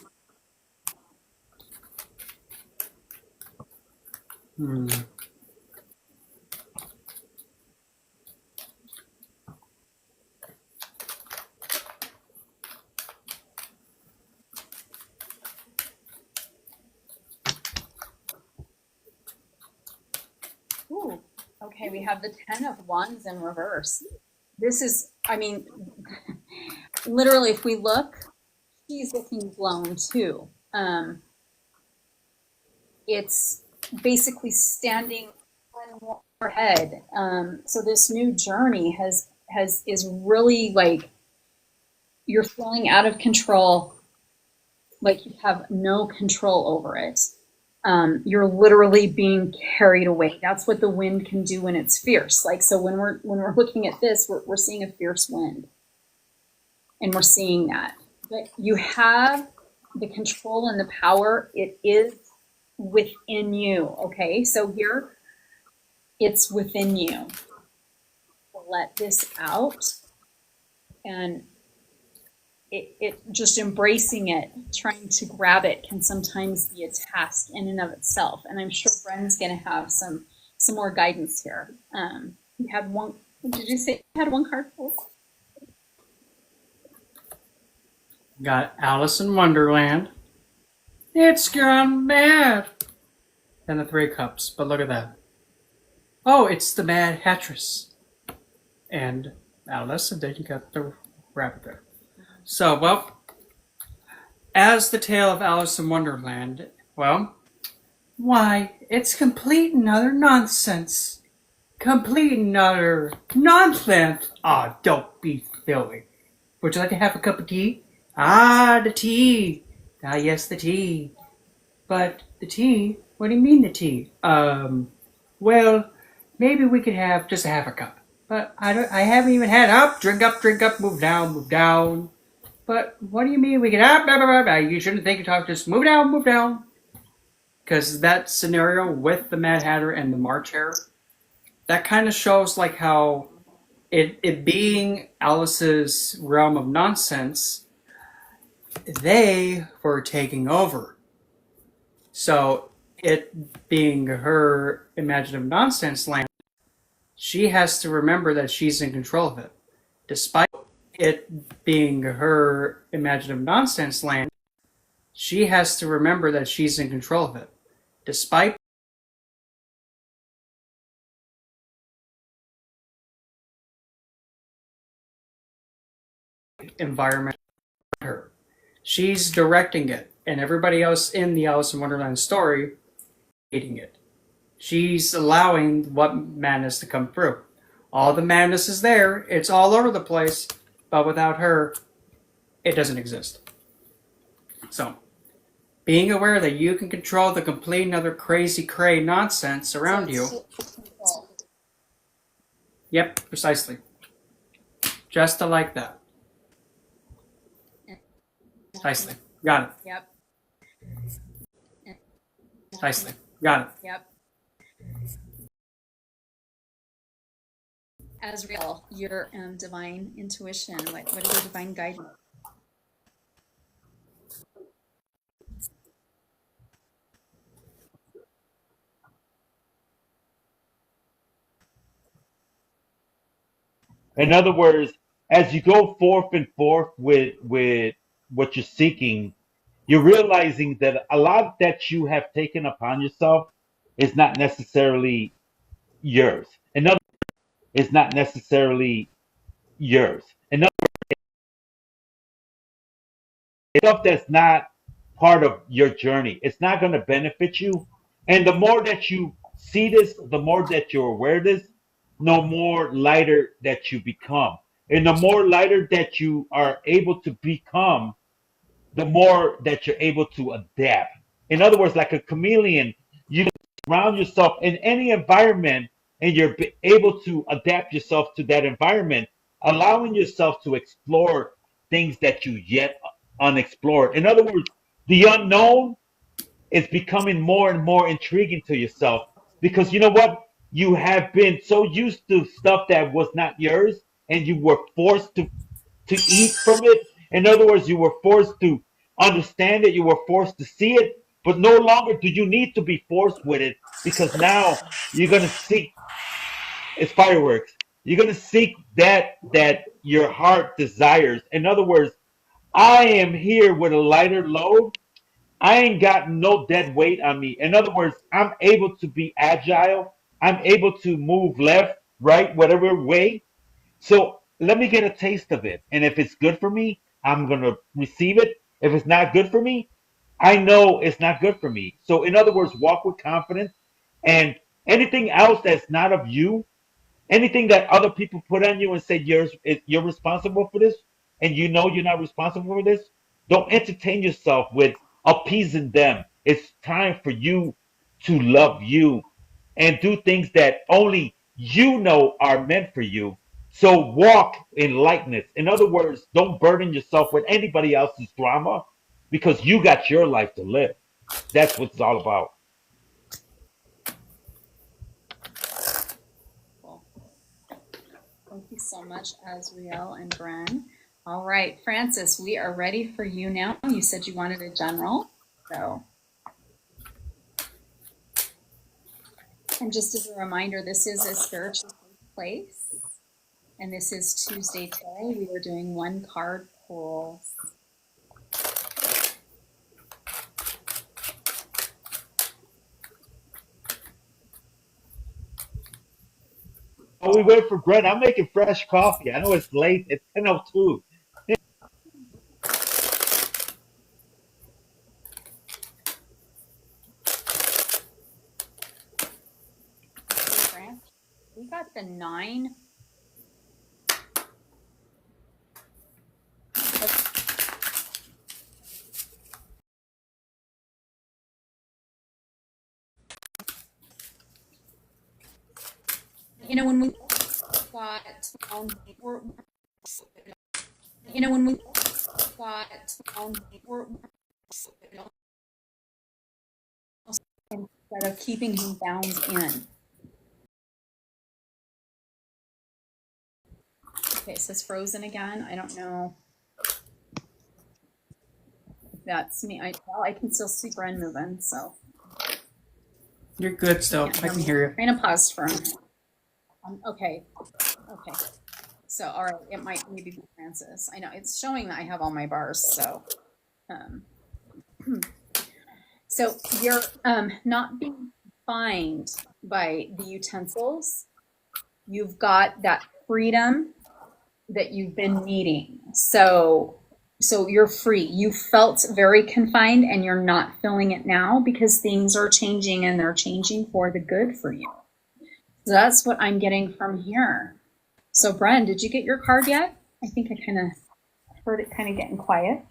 Ooh, okay, we have the 10 of Wands in reverse. This is, I mean, literally, if we look, she's looking blown too. It's basically standing on her head. So this new journey is really like you're feeling out of control, like you have no control over it. You're literally being carried away. That's what the wind can do when it's fierce. Like, so when we're looking at this, we're seeing a fierce wind, and we're seeing that. But you have the control and the power. It is within you. Okay, so here, it's within you. Let this out, and it just embracing it, trying to grab it can sometimes be a task in and of itself. And I'm sure Bren's going to have some some more guidance here. You had one. Did you say you had one card pulled? Got Alice in Wonderland. It's gone mad. And the Three Cups. But look at that. Oh, it's the Mad Hattress. And Alice, and then you got the rabbit there. So, well, as the tale of Alice in Wonderland, well, why, it's complete and utter nonsense. Complete and utter nonsense. Ah, don't be silly. Would you like to have a cup of tea? Ah, the tea. Ah, yes, the tea. But the tea? What do you mean the tea? Well, maybe we could have just half a cup. But I haven't even had drink up, move down, move down. But what do you mean we can blah, blah, blah. You shouldn't think and talk, just move down, move down. Because that scenario with the Mad Hatter and the March Hare, that kind of shows like how it being Alice's realm of nonsense, they were taking over. So it being her imaginative nonsense land, she has to remember that she's in control of it. Despite it being her imaginative nonsense land, she has to remember that she's in control of it. Despite environment around her, she's directing it, and everybody else in the Alice in Wonderland story hating it. She's allowing what madness to come through. All the madness is there, it's all over the place, but without her, it doesn't exist. So, being aware that you can control the complete and other crazy cray nonsense around you. Yep, precisely. Just like that. Precisely. Got it. Yep. Precisely. Got it. Yep. As real, your divine intuition. What is your divine guidance? In other words, as you go forth and forth with what you're seeking, you're realizing that a lot that you have taken upon yourself is not necessarily yours. In other words, it's not necessarily yours. In other words, stuff that's not part of your journey. It's not going to benefit you. And the more that you see this, the more that you're aware of this, no more lighter that you become. And the more lighter that you are able to become, the more that you're able to adapt. In other words, like a chameleon, you surround yourself in any environment and you're able to adapt yourself to that environment, allowing yourself to explore things that you yet unexplored. In other words, the unknown is becoming more and more intriguing to yourself because you know what? You have been so used to stuff that was not yours and you were forced to eat from it. In other words, you were forced to understand it, you were forced to see it, but no longer do you need to be forced with it because now you're going to seek it's fireworks. You're going to seek that your heart desires. In other words, I am here with a lighter load. I ain't got no dead weight on me. In other words, I'm able to be agile. I'm able to move left, right, whatever way. So let me get a taste of it. And if it's good for me, I'm going to receive it. If it's not good for me, I know it's not good for me. So, in other words, walk with confidence. And anything else that's not of you, anything that other people put on you and say you're responsible for this, and you know you're not responsible for this, don't entertain yourself with appeasing them. It's time for you to love you and do things that only you know are meant for you. So walk in lightness. In other words, don't burden yourself with anybody else's drama because you got your life to live. That's what it's all about. Cool. Thank you so much, Azriel and Bren. All right, Francis, we are ready for you now. You said you wanted a general, so. And just as a reminder, this is a spiritual place, and this is Tuesday today. We are doing one card pull. While we wait for Brent, I'm making fresh coffee. I know it's late. It's 10:02. We got the 9. You know, when we got, we're, you know, when we got, we're, instead of keeping him bound in. Okay, it says frozen again. I don't know if that's me. Well, I can still see Bren moving, so. You're good still. I can hear you. I'm going to pause for a minute. Okay. So, all right, it might maybe be Francis. I know it's showing that I have all my bars, so. So you're not being defined by the utensils. You've got that freedom that you've been needing. So you're free. You felt very confined and you're not feeling it now because things are changing and they're changing for the good for you. So that's what I'm getting from here. So Bren, did you get your card yet? I think I kind of heard it kind of getting quiet.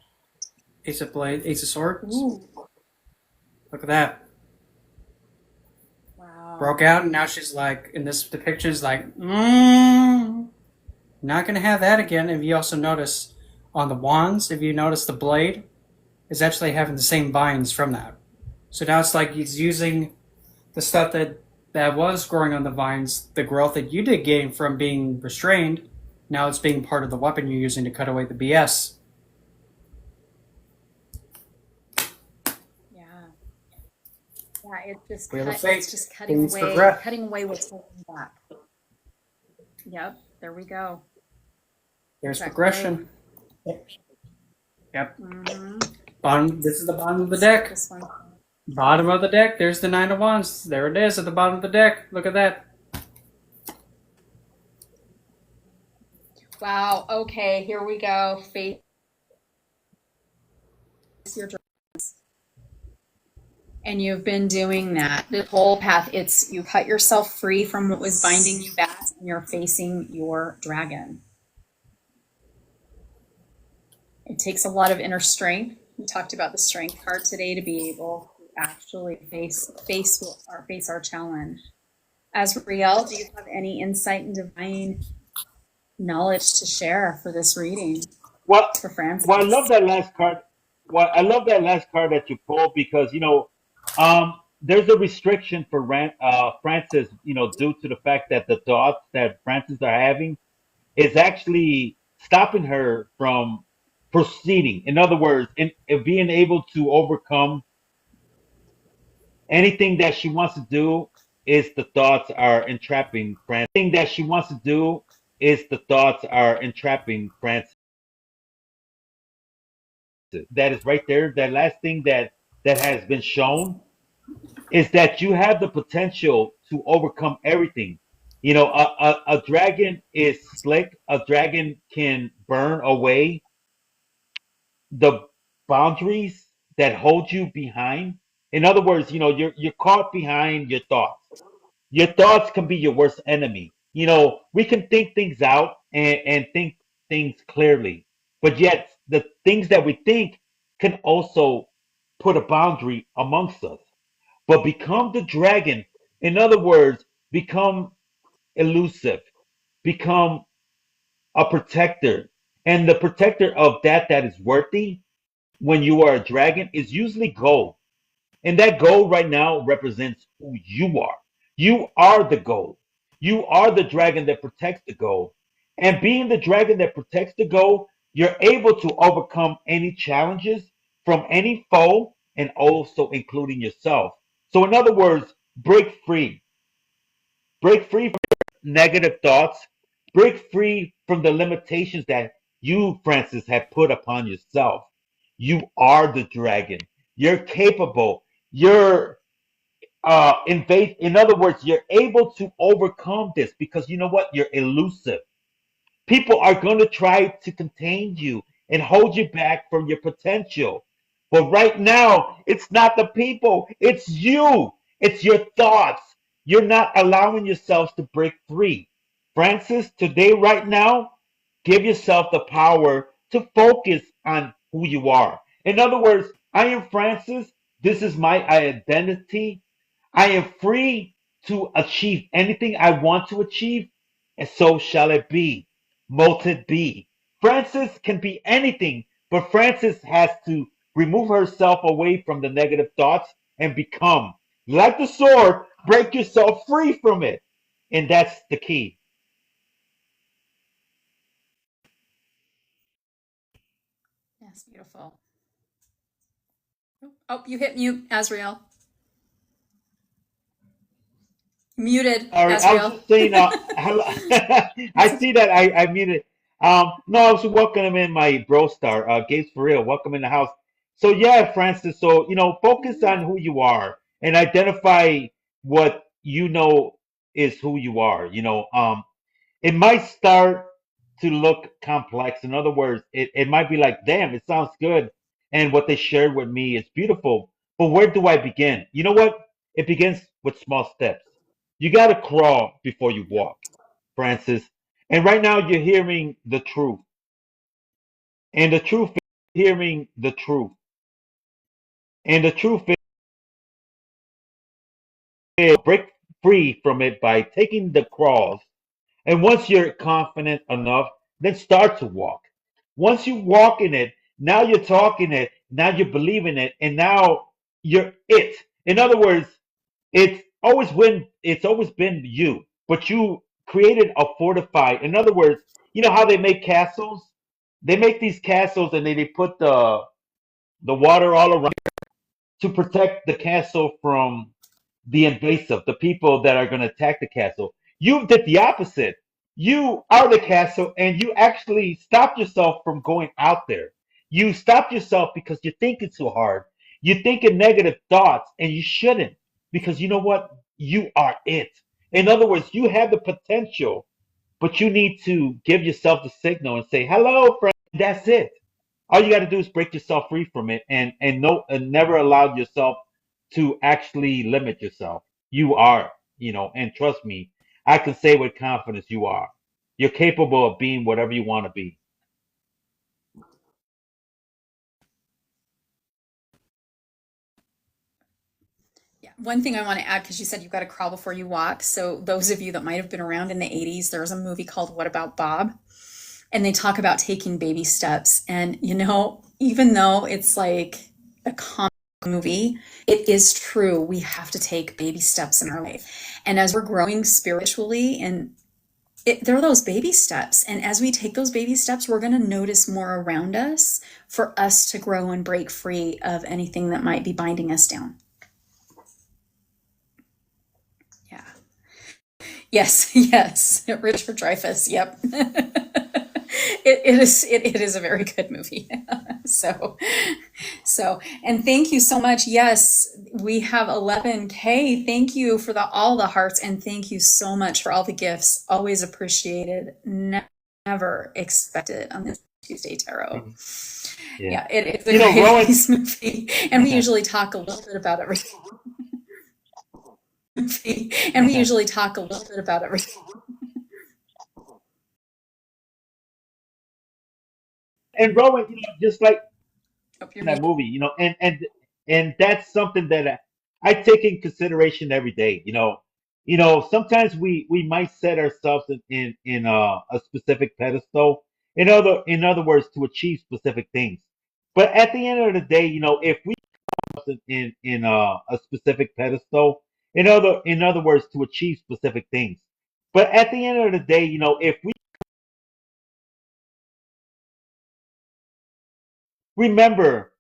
Ace of Blades, Ace of Swords. Ooh. Look at that. Wow. Broke out and now she's like, in this depiction is like, not gonna have that again. If you also notice on the wands, if you notice the blade is actually having the same vines from that. So now it's like he's using the stuff that was growing on the vines, the growth that you did gain from being restrained, now it's being part of the weapon you're using to cut away the BS. Yeah, It's just cutting away what's holding back. Yep, there we go. There's progression. Yep. Mm-hmm. This is the bottom of the deck. This one. Bottom of the deck. There's the 9 of Wands. There it is at the bottom of the deck. Look at that. Wow. Okay, here we go. Face your dreams. And you've been doing that the whole path. You cut yourself free from what was binding you back, and you're facing your dragon. It takes a lot of inner strength. We talked about the strength card today to be able to actually face our challenge. Azrael, do you have any insight and divine knowledge to share for this reading? Well, for Francis? I love that last card. Well, I love that last card that you pulled because there's a restriction for Francis, due to the fact that the thoughts that Francis are having is actually stopping her from proceeding. In other words, in being able to overcome anything that she wants to do is the thoughts are entrapping Francis. Anything that she wants to do is the thoughts are entrapping Francis. That is right there. That last thing that has been shown is that you have the potential to overcome everything. A dragon is slick. A dragon can burn away the boundaries that hold you behind. In other words, you're caught behind your thoughts. Your thoughts can be your worst enemy. We can think things out and think things clearly, but yet the things that we think can also put a boundary amongst us. But become the dragon. In other words, become elusive, become a protector. And the protector of that is worthy when you are a dragon is usually gold. And that gold right now represents who you are. You are the gold. You are the dragon that protects the gold. And being the dragon that protects the gold, you're able to overcome any challenges from any foe and also including yourself. So, in other words, break free. Break free from negative thoughts. Break free from the limitations that you, Francis, have put upon yourself. You are the dragon. You're capable. You're invade. In other words, you're able to overcome this because you know what? You're elusive. People are going to try to contain you and hold you back from your potential. But right now, it's not the people, it's you. It's your thoughts. You're not allowing yourselves to break free. Francis, today, right now, give yourself the power to focus on who you are. In other words, I am Francis. This is my identity. I am free to achieve anything I want to achieve, and so shall it be. Mote be. Frances can be anything, but Frances has to remove herself away from the negative thoughts and become, like the sword, break yourself free from it. And that's the key. Yes, beautiful. Oh, you hit mute, Azrael. Muted, Sorry, I was Azrael. just saying, hello. I see that I muted. No, I was welcoming in my bro star, Gates for real. Welcome in the house. So yeah, Francis. So focus on who you are and identify what you know is who you are. It might start to look complex. In other words, it might be like, damn, it sounds good. And what they shared with me is beautiful. But where do I begin? You know what? It begins with small steps. You got to crawl before you Yep. walk, Francis. And right now, you're hearing the truth. And the truth is hearing the truth. And the truth is break free from it by taking the crawls. And once you're confident enough, then start to walk. Once you walk in it, now you're talking it, now you believe in it, and now you're it. In other words, it's always been you, but you created a fortified. In other words, you know how they make castles? They make these castles and they put the water all around to protect the castle from the invasive, the people that are going to attack the castle. You did the opposite. You are the castle, and you actually stopped yourself from going out there. You stopped yourself because you're thinking too hard. You're thinking negative thoughts, and you shouldn't, because you know what? You are it. In other words, you have the potential, but you need to give yourself the signal and say, "Hello, friend." That's it. All you got to do is break yourself free from it, and never allow yourself to actually limit yourself. You are, and trust me, I can say with confidence, you are. You're capable of being whatever you want to be. Yeah. One thing I want to add, because you said you've got to crawl before you walk. So, those of you that might have been around in the 80s, there was a movie called What About Bob? And they talk about taking baby steps. And, even though it's like a comic movie, it is true. We have to take baby steps in our life. And as we're growing spiritually, and there are those baby steps. And as we take those baby steps, we're going to notice more around us for us to grow and break free of anything that might be binding us down. Yeah. Yes, yes. Richard Dreyfuss. Yep. It is a very good movie. so and thank you so much. Yes, we have 11K. Thank you for all the hearts, and thank you so much for all the gifts. Always appreciated. Never expected on this Tuesday Tarot. Mhm. Yeah. Yeah, it's a great Rowan, nice movie, and we usually talk a little bit about everything. And we usually talk a little bit about everything. and Rowan, just like Oh, you're in that muted. movie, and that's something that I take in consideration every day. Sometimes we might set ourselves in a specific pedestal. In other words, to achieve specific things. But at the end of the day, if we in a specific pedestal, in other words, to achieve specific things. But at the end of the day, if we remember,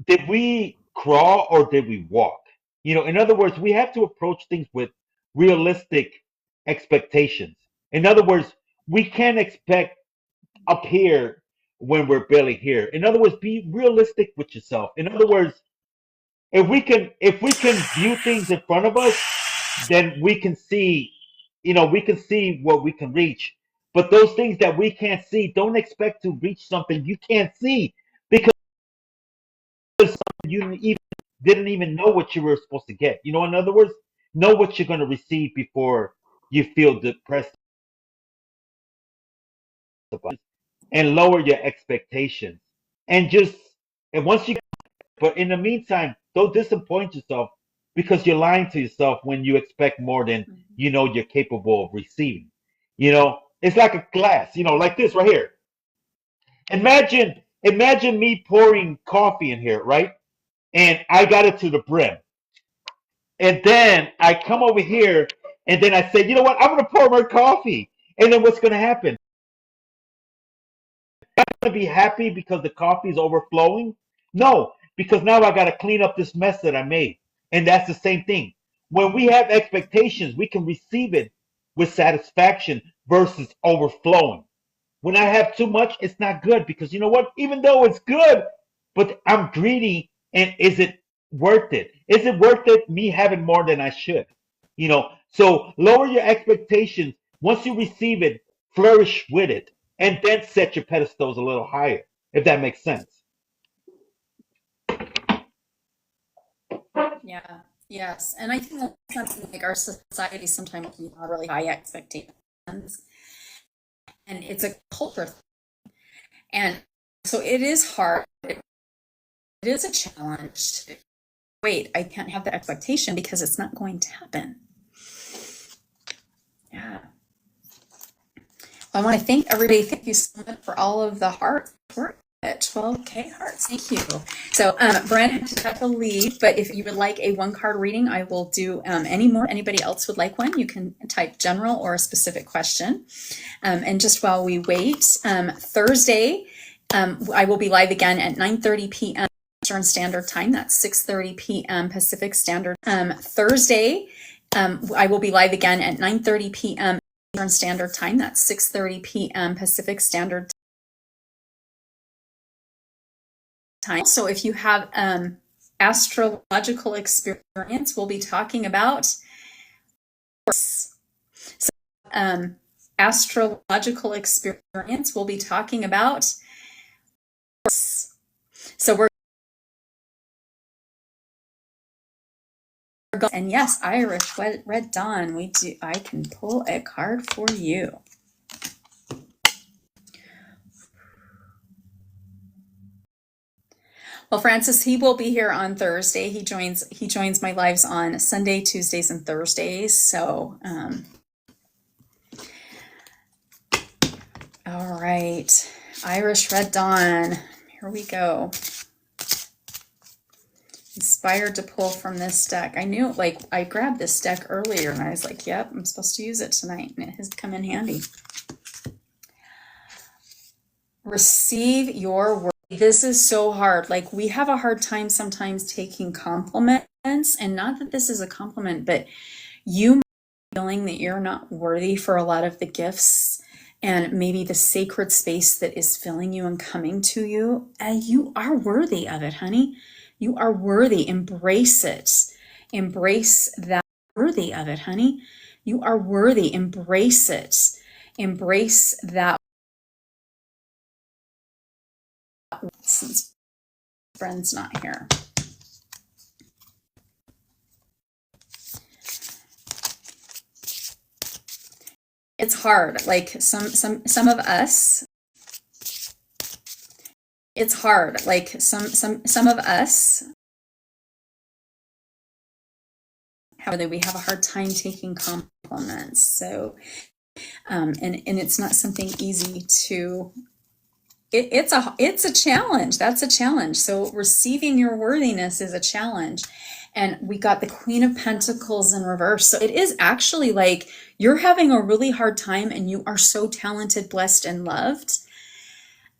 did we crawl or did we walk? In other words, we have to approach things with realistic expectations. In other words, we can't expect up here when we're barely here. In other words, be realistic with yourself. In other words, if we can view things in front of us, then we can see, we can see what we can reach. But those things that we can't see, don't expect to reach something you can't see because you didn't even know what you were supposed to get. In other words, know what you're going to receive before you feel depressed about it, and lower your expectations. And just and once you But in the meantime, don't disappoint yourself because you're lying to yourself when you expect more than you're capable of receiving. It's like a glass, like this right here. Imagine me pouring coffee in here, right? And I got it to the brim. And then I come over here and then I say, you know what? I'm going to pour more coffee. And then what's going to happen? To be happy because the coffee is overflowing? No, because now I got to clean up this mess that I made. And that's the same thing. When we have expectations, we can receive it with satisfaction versus overflowing. When I have too much, it's not good because you know what? Even though it's good, but I'm greedy, and is it worth it? Is it worth it me having more than I should? So lower your expectations. Once you receive it, flourish with it, and then set your pedestals a little higher, if that makes sense. Yeah. Yes. And I think that's something like our society sometimes we have really high expectations. And it's a culture. And so it is hard. It is a challenge. Wait, I can't have that expectation because it's not going to happen. Yeah. I want to thank everybody. Thank you so much for all of the hearts. We're at 12K hearts. Thank you. So, Brent had to have to leave, but if you would like a one-card reading, I will do any more. Anybody else would like one, you can type general or a specific question. And just while we wait, Thursday, I will be live again at 9:30 p.m. Eastern Standard Time. That's 6:30 p.m. Pacific Standard. Thursday, I will be live again at 9:30 p.m. Eastern Standard Time. That's 6:30 p.m. Pacific Standard Time. So if you have astrological experience, we'll be talking about astrological experience. We'll be talking about. So we're going, and yes, Irish Red Dawn. We do. I can pull a card for you. Well, Francis, he will be here on Thursday. He joins my lives on Sunday, Tuesdays, and Thursdays. So, all right, Irish Red Dawn. Here we go. Inspired to pull from this deck. I knew, like, I grabbed this deck earlier and I was like, yep, I'm supposed to use it tonight, and it has come in handy. Receive your word. This is so hard. Like, we have a hard time sometimes taking compliments, and not that this is a compliment, but you feeling that you're not worthy for a lot of the gifts and maybe the sacred space that is filling you and coming to you. You are worthy of it, honey. You are worthy. Embrace it. Embrace that. Worthy of it, honey. You are worthy. Embrace it. Embrace that. Since friend's not here. It's hard. Like some of us. It's hard. Like some of us. We have a hard time taking compliments. So, and it's not something easy to. It's a challenge. That's a challenge. So receiving your worthiness is a challenge. And we got the Queen of Pentacles in reverse. So it is actually like you're having a really hard time and you are so talented, blessed, and loved.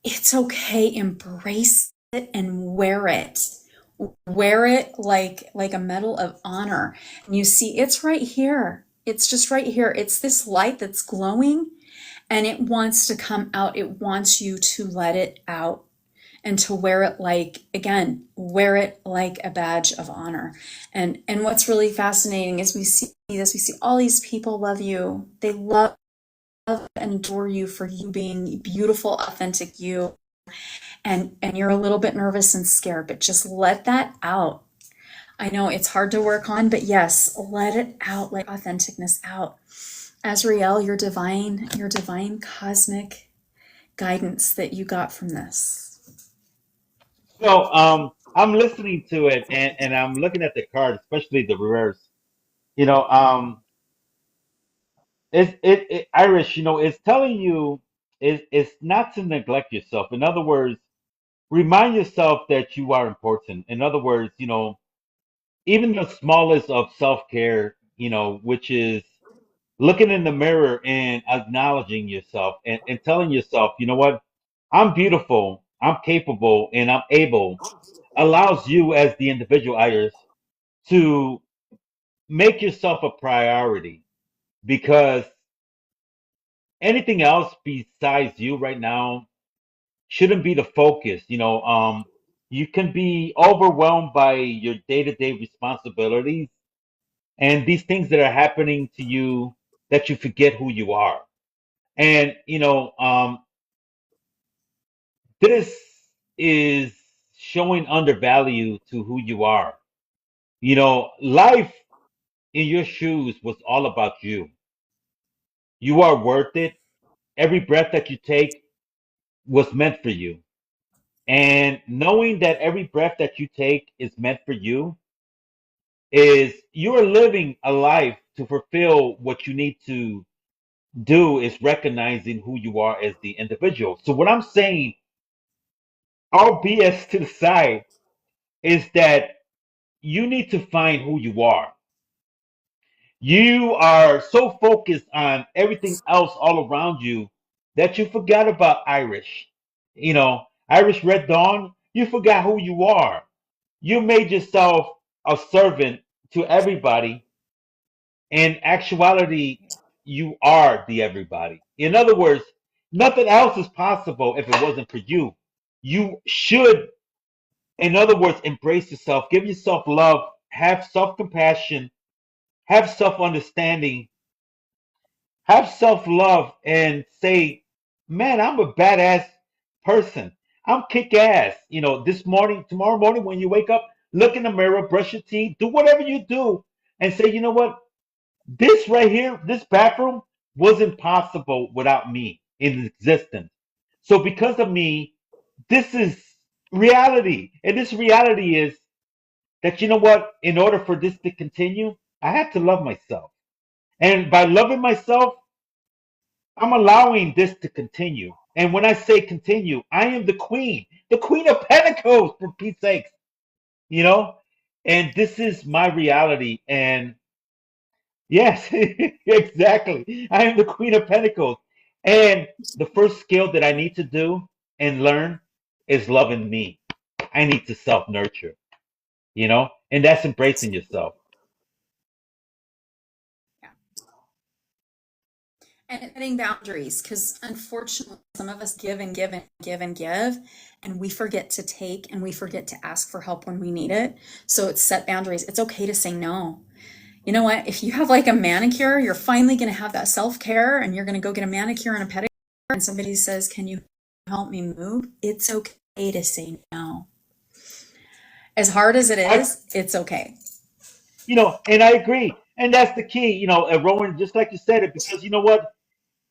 It's okay. Embrace it and wear it. Wear it like a medal of honor. And you see, it's right here. It's just right here. It's this light that's glowing and it wants to come out. It wants you to let it out and to wear it like, again, wear it like a badge of honor. And what's really fascinating is we see this, we see all these people love you. They love and adore you for you being beautiful, authentic you. And you're a little bit nervous and scared, but just let that out. I know it's hard to work on, but yes, let it out, let authenticness out. Azrael, your divine cosmic guidance that you got from this. So I'm listening to it and I'm looking at the card, especially the reverse. You know, it Irish, it's telling you it's not to neglect yourself. In other words, remind yourself that you are important. In other words, even the smallest of self-care, which is looking in the mirror and acknowledging yourself and telling yourself, you know what, I'm beautiful, I'm capable, and I'm able, allows you as the individual Iris to make yourself a priority because anything else besides you right now shouldn't be the focus. You can be overwhelmed by your day-to-day responsibilities and these things that are happening to you that you forget who you are. And this is showing undervalue to who you are. Life in your shoes was all about you. You are worth it. Every breath that you take was meant for you. And knowing that every breath that you take is meant for you is you are living a life to fulfill what you need to do is recognizing who you are as the individual. So what I'm saying, all BS to the side, is that you need to find who you are. You are so focused on everything else all around you that you forgot about Irish. Irish Red Dawn, you forgot who you are. You made yourself a servant to everybody. In actuality, you are the everybody. In other words, nothing else is possible if it wasn't for you. You should, in other words, embrace yourself, give yourself love, have self compassion, have self understanding, have self love, and say, man, I'm a badass person. I'm kick ass. This morning, tomorrow morning, when you wake up, look in the mirror, brush your teeth, do whatever you do, and say, you know what? This right here, this bathroom wasn't possible without me in existence. So because of me, this is reality. And this reality is that, you know what? In order for this to continue, I have to love myself. And by loving myself, I'm allowing this to continue. And when I say continue, I am the queen of pentacles, for Pete's sakes, you know? And this is my reality. And yes, exactly. I am the Queen of Pentacles. And the first skill that I need to do and learn is loving me. I need to self nurture, and that's embracing yourself. Yeah. And setting boundaries, because unfortunately, some of us give and give and give and give, and we forget to take and we forget to ask for help when we need it. So it's set boundaries. It's okay to say no. You know what? If you have like a manicure, you're finally going to have that self care and you're going to go get a manicure and a pedicure, and somebody says, can you help me move? It's okay to say no. As hard as it I, is, it's okay. and I agree. And that's the key, Rowan, just like you said it, because you know what?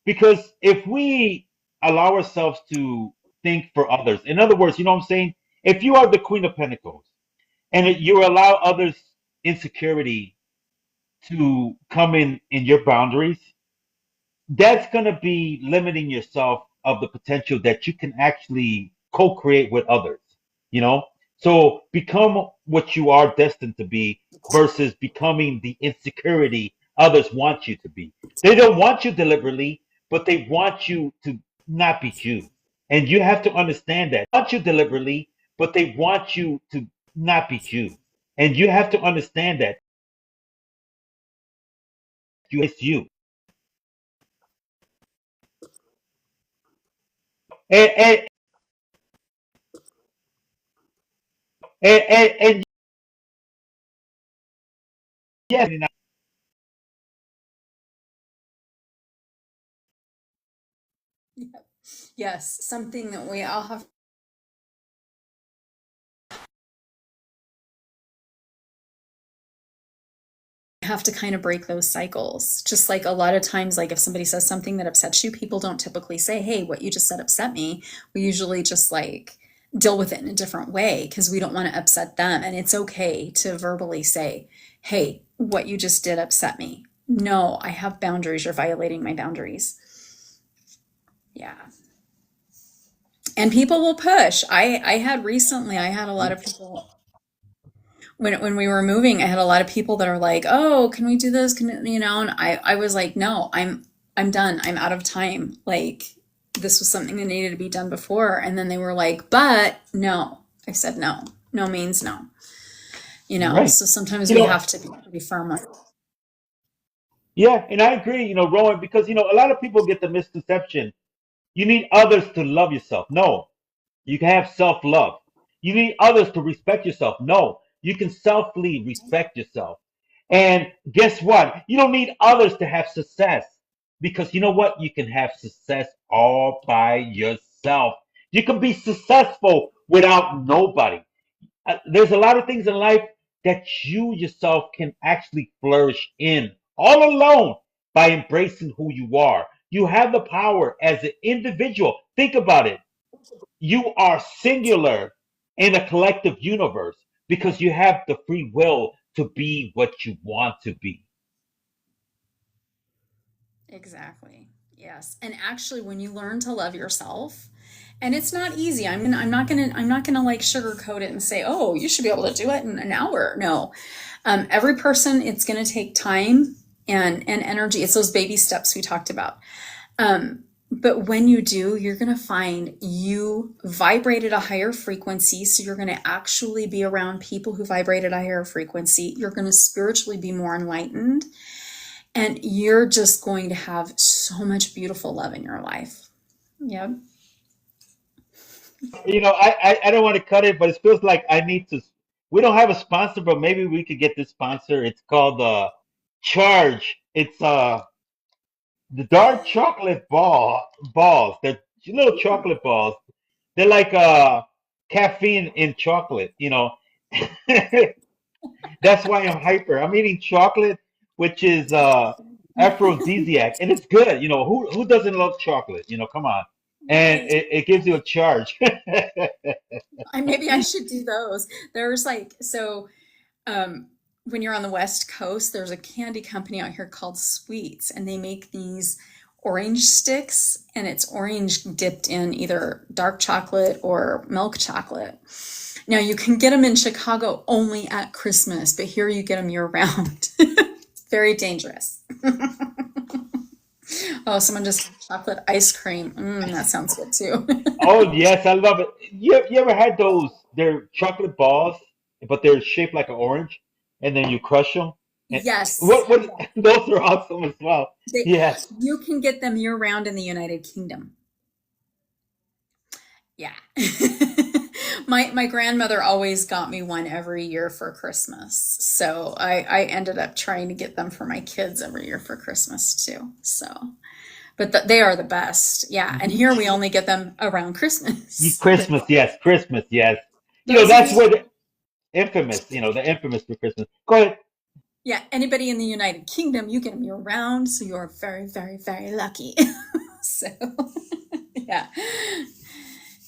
Because if we allow ourselves to think for others, in other words, you know what I'm saying? If you are the Queen of Pentacles and you allow others' insecurity to come in your boundaries, that's going to be limiting yourself of the potential that you can actually co-create with others, you know? So become what you are destined to be versus becoming the insecurity others want you to be. They don't want you deliberately, but they want you to not be you. And you have to understand that. They want you deliberately, but they want you to not be you. And you have to understand that. it's you. And and yes, Yep. Yes, something that we all have to kind of break those cycles. Just like a lot of times, like if somebody says something that upsets you, people don't typically say, "Hey, what you just said upset me." We usually just like deal with it in a different way because we don't want to upset them. And it's okay to verbally say, "Hey, what you just did upset me. No, I have boundaries. You're violating my boundaries." Yeah. And people will push. I had recently, I had a lot of people when we were moving, I had a lot of people that are like, "Oh, can we do this? Can you know?" And I was like, "No, I'm done. I'm out of time. Like this was something that needed to be done before." And then they were like, "But no." I said, "No. No means no." right. So sometimes You we know, have to be pretty firm on. yeah, and I agree, Rowan, because a lot of people get the misconception you need others to love yourself. No, you can have self-love. You need others to respect yourself. No, you can selfly respect yourself. And guess what? You don't need others to have success because you know what? You can have success all by yourself. You can be successful without nobody. There's a lot of things in life that you yourself can actually flourish in all alone by embracing who you are. You have the power as an individual. Think about it. You are singular in a collective universe because you have the free will to be what you want to be. Exactly. Yes. And actually when you learn to love yourself, and it's not easy. I'm not gonna like sugarcoat it and say, "Oh, you should be able to do it in an hour." No. Every person, it's gonna take time and energy. It's those baby steps we talked about. But when you do, you're going to find you vibrate at a higher frequency. So you're going to actually be around people who vibrate at a higher frequency. You're going to spiritually be more enlightened. And you're just going to have so much beautiful love in your life. Yep. I don't want to cut it, but it feels like I need to. We don't have a sponsor, but maybe we could get this sponsor. It's called Charge. It's the dark chocolate balls. They're little chocolate balls. They're like caffeine in chocolate. That's why I'm hyper. I'm eating chocolate, which is aphrodisiac, and it's good. Who doesn't love chocolate? Come on. And Right. it gives you a charge. Maybe I should do those. There's like, so um, when you're on the West Coast, there's a candy company out here called Sweets, and they make these orange sticks, and it's orange dipped in either dark chocolate or milk chocolate. Now, you can get them in Chicago only at Christmas, but here you get them year round. Very dangerous. Oh, someone just said chocolate ice cream. That sounds good too. Oh yes, I love it. You ever had those? They're chocolate balls, but they're shaped like an orange, and then you crush them. And Yes, what? Those are awesome as well. they, Yes. you can get them year round in the United Kingdom. Yeah. My grandmother always got me one every year for Christmas. So I ended up trying to get them for my kids every year for Christmas too. So, but they are the best. Yeah. And here we only get them around Christmas. But Christmas, yes. Christmas, yes. those of That's you, where the infamous. The infamous for Christmas. Go ahead. yeah, anybody in the United Kingdom, you get them year round. So you're very, very, very lucky. So, yeah.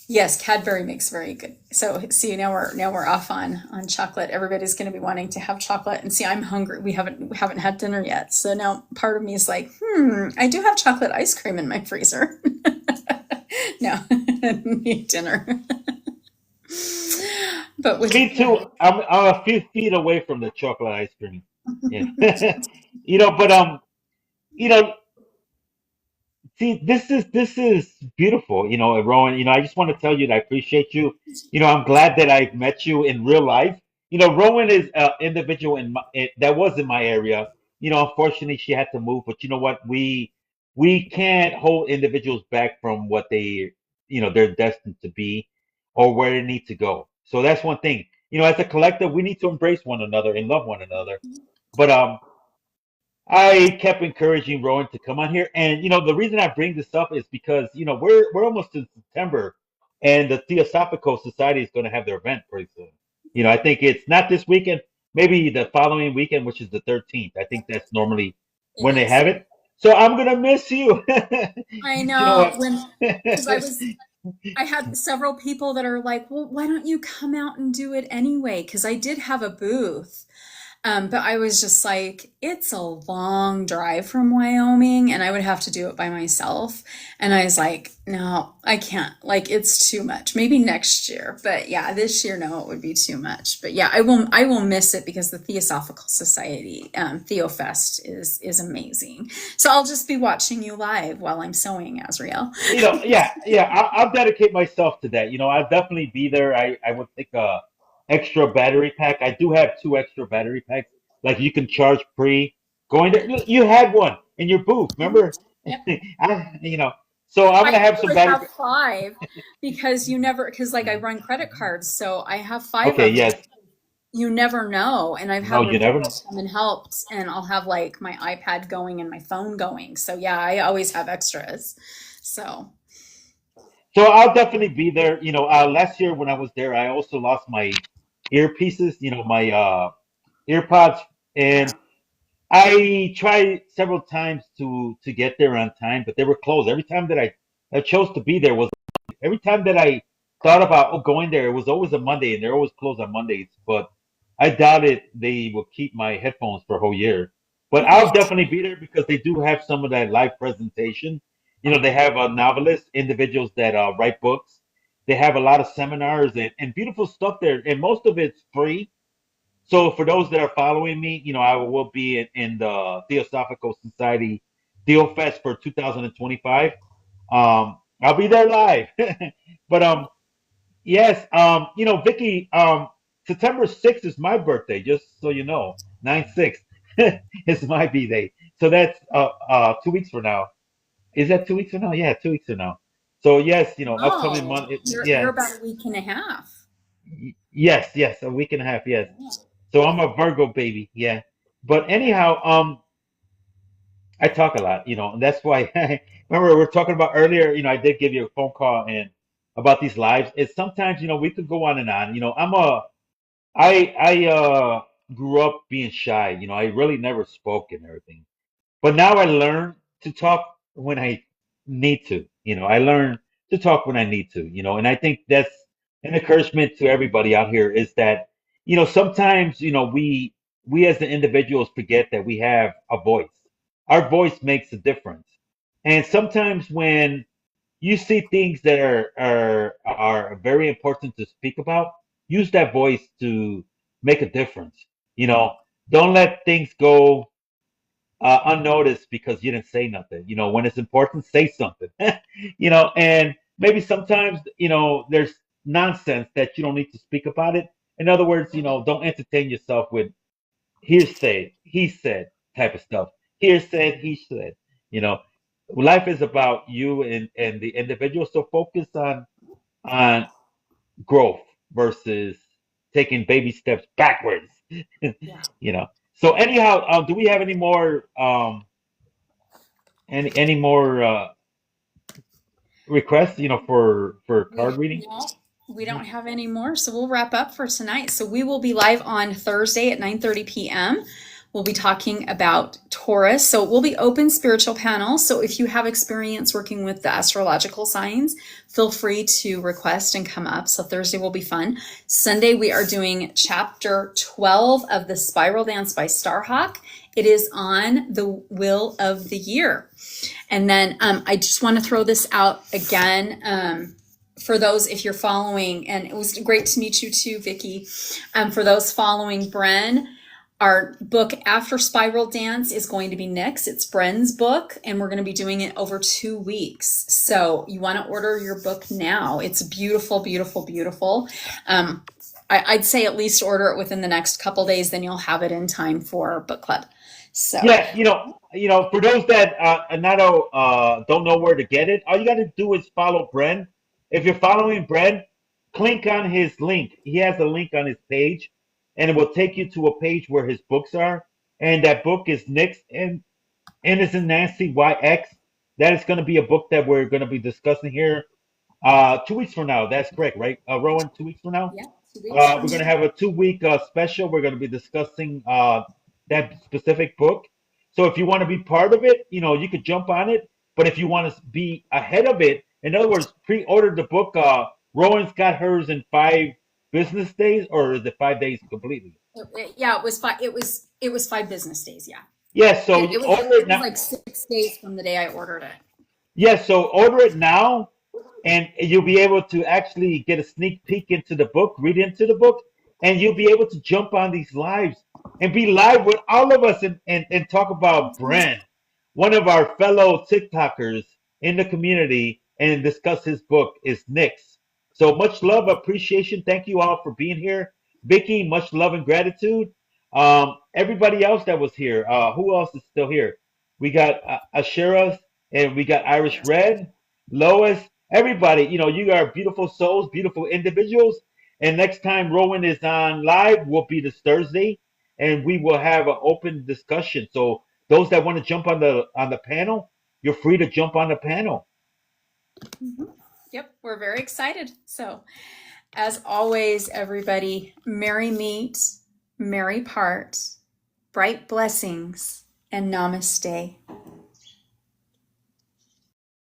Yes, Cadbury makes very good. So see, now we're off on chocolate. Everybody's going to be wanting to have chocolate, and see, I'm hungry. We haven't had dinner yet, so now part of me is like, I do have chocolate ice cream in my freezer. No, I need dinner. But with Me too. I'm a few feet away from the chocolate ice cream. Yeah. But you know, see, this is beautiful. Rowan. I just want to tell you that I appreciate you. I'm glad that I met you in real life. Rowan is an individual that was in my area. unfortunately she had to move, but you know what? We can't hold individuals back from what they're destined to be or where they need to go. So that's one thing. As a collective, we need to embrace one another and love one another. But I kept encouraging Rowan to come on here, and the reason I bring this up is because we're almost in September, and the Theosophical Society is going to have their event pretty soon. I think it's not this weekend, maybe the following weekend, which is the 13th. I think that's normally It when they is. have it. So I'm gonna miss you. I You know know what? because I had several people that are like, well, why don't you come out and do it anyway? Because I did have a booth. But I was just like, it's a long drive from Wyoming, and I would have to do it by myself. And I was like, no, I can't. Like, it's too much. Maybe next year, but yeah, this year, no, it would be too much. But yeah, I will miss it because the Theosophical Society, Theofest is amazing. So I'll just be watching you live while I'm sewing, Azriel. Yeah, yeah. I'll dedicate myself to that. I'll definitely be there. I would take a extra battery pack. I do have two extra battery packs. Like you can charge pre going there. You had one in your booth, remember? Yep. I, you know. So I'm I gonna have some actually battery. have five because because like I run credit cards, so I have five Okay, of them. yes. You never know. And I've No, had you never know. reporters come and helped, and I'll have like my iPad going and my phone going. So yeah, I always have extras. So So I'll definitely be there. Last year when I was there, I also lost my earpieces. My earpods, and I tried several times to get there on time, but they were closed. Every time that I chose to be there was every time that I thought about going there, it was always a Monday, and they're always closed on Mondays. But I doubted they will keep my headphones for a whole year. But I'll definitely be there because they do have some of that live presentation. They have novelists, individuals that write books. They have a lot of seminars and beautiful stuff there, and most of it's free. So for those that are following me, I will be in the Theosophical Society Theofest for 2025. I'll be there live. But yes, Vicky, September 6th is my birthday, just so you know. 9/6 is my B-day. So that's 2 weeks from now. Is that 2 weeks from now? Yeah, 2 weeks from now. So yes, upcoming oh, month. you're Yeah, about a week and a half. yes, yes, a week and a half. Yes. So I'm a Virgo baby. Yeah. But anyhow, I talk a lot, and that's why remember we were talking about earlier, I did give you a phone call and about these lives. It's sometimes, we could go on and on. I grew up being shy, I really never spoke and everything. But now I learn to talk when I need to. I learn to talk when I need to, and I think that's an encouragement to everybody out here is that, sometimes, we as the individuals forget that we have a voice. Our voice makes a difference. And sometimes when you see things that are very important to speak about, use that voice to make a difference. You know, don't let things go unnoticed because you didn't say nothing. When it's important, say something. And maybe sometimes, there's nonsense that you don't need to speak about it. In other words, don't entertain yourself with hearsay, he said type of stuff. Here said, he said. You know, life is about you and the individual. So focus on growth versus taking baby steps backwards. Yeah. you know. So anyhow, do we have any more any more requests? For card We reading. no, we don't have any more, so we'll wrap up for tonight. So we will be live on Thursday at 9:30 p.m. We'll be talking about Taurus. So we'll be open spiritual panel. So if you have experience working with the astrological signs, feel free to request and come up. So Thursday will be fun. Sunday we are doing chapter 12 of the Spiral Dance by Starhawk. It is on the Wheel of the Year. And then I just want to throw this out again for those, if you're following, and it was great to meet you too, Vicky. For those following Bren, our book After Spiral Dance is going to be next. It's Bren's book, and we're going to be doing it over 2 weeks. So you want to order your book now. It's beautiful, beautiful, beautiful. I'd say at least order it within the next couple days, then you'll have it in time for book club. So, Yeah, for those that don't know where to get it, all you got to do is follow Bren. If you're following Bren, click on his link. He has a link on his page, and it will take you to a page where his books are. And that book is Nick's and it's in Nancy YX. That is going to be a book that we're going to be discussing here 2 weeks from now. That's correct, right, Rowan? 2 weeks from now? yeah, 2 weeks We're from going to now. have a 2 week special. We're going to be discussing that specific book. So if you want to be part of it, you could jump on it. But if you want to be ahead of it, in other words, pre-order the book. Rowan's got hers in 5 business days, or is it 5 days completely? Yeah, it was 5 business days. Yeah, Yeah, so it, you it was order it it was now. like 6 days from the day I ordered it. Yeah, so order it now, and you'll be able to actually get a sneak peek into the book, read into the book, and you'll be able to jump on these lives and be live with all of us and talk about Brand, one of our fellow TikTokers in the community, and discuss his book is Nick's. So much love, appreciation. Thank you all for being here. Vicky, much love and gratitude. Everybody else that was here, who else is still here? We got Ashera, and we got Irish Red, Lois, everybody. You are beautiful souls, beautiful individuals. And next time Rowan is on live will be this Thursday, and we will have an open discussion. So those that want to jump on the panel, you're free to jump on the panel. Yep, we're very excited. So, as always, everybody, merry meet, merry part, bright blessings, and namaste.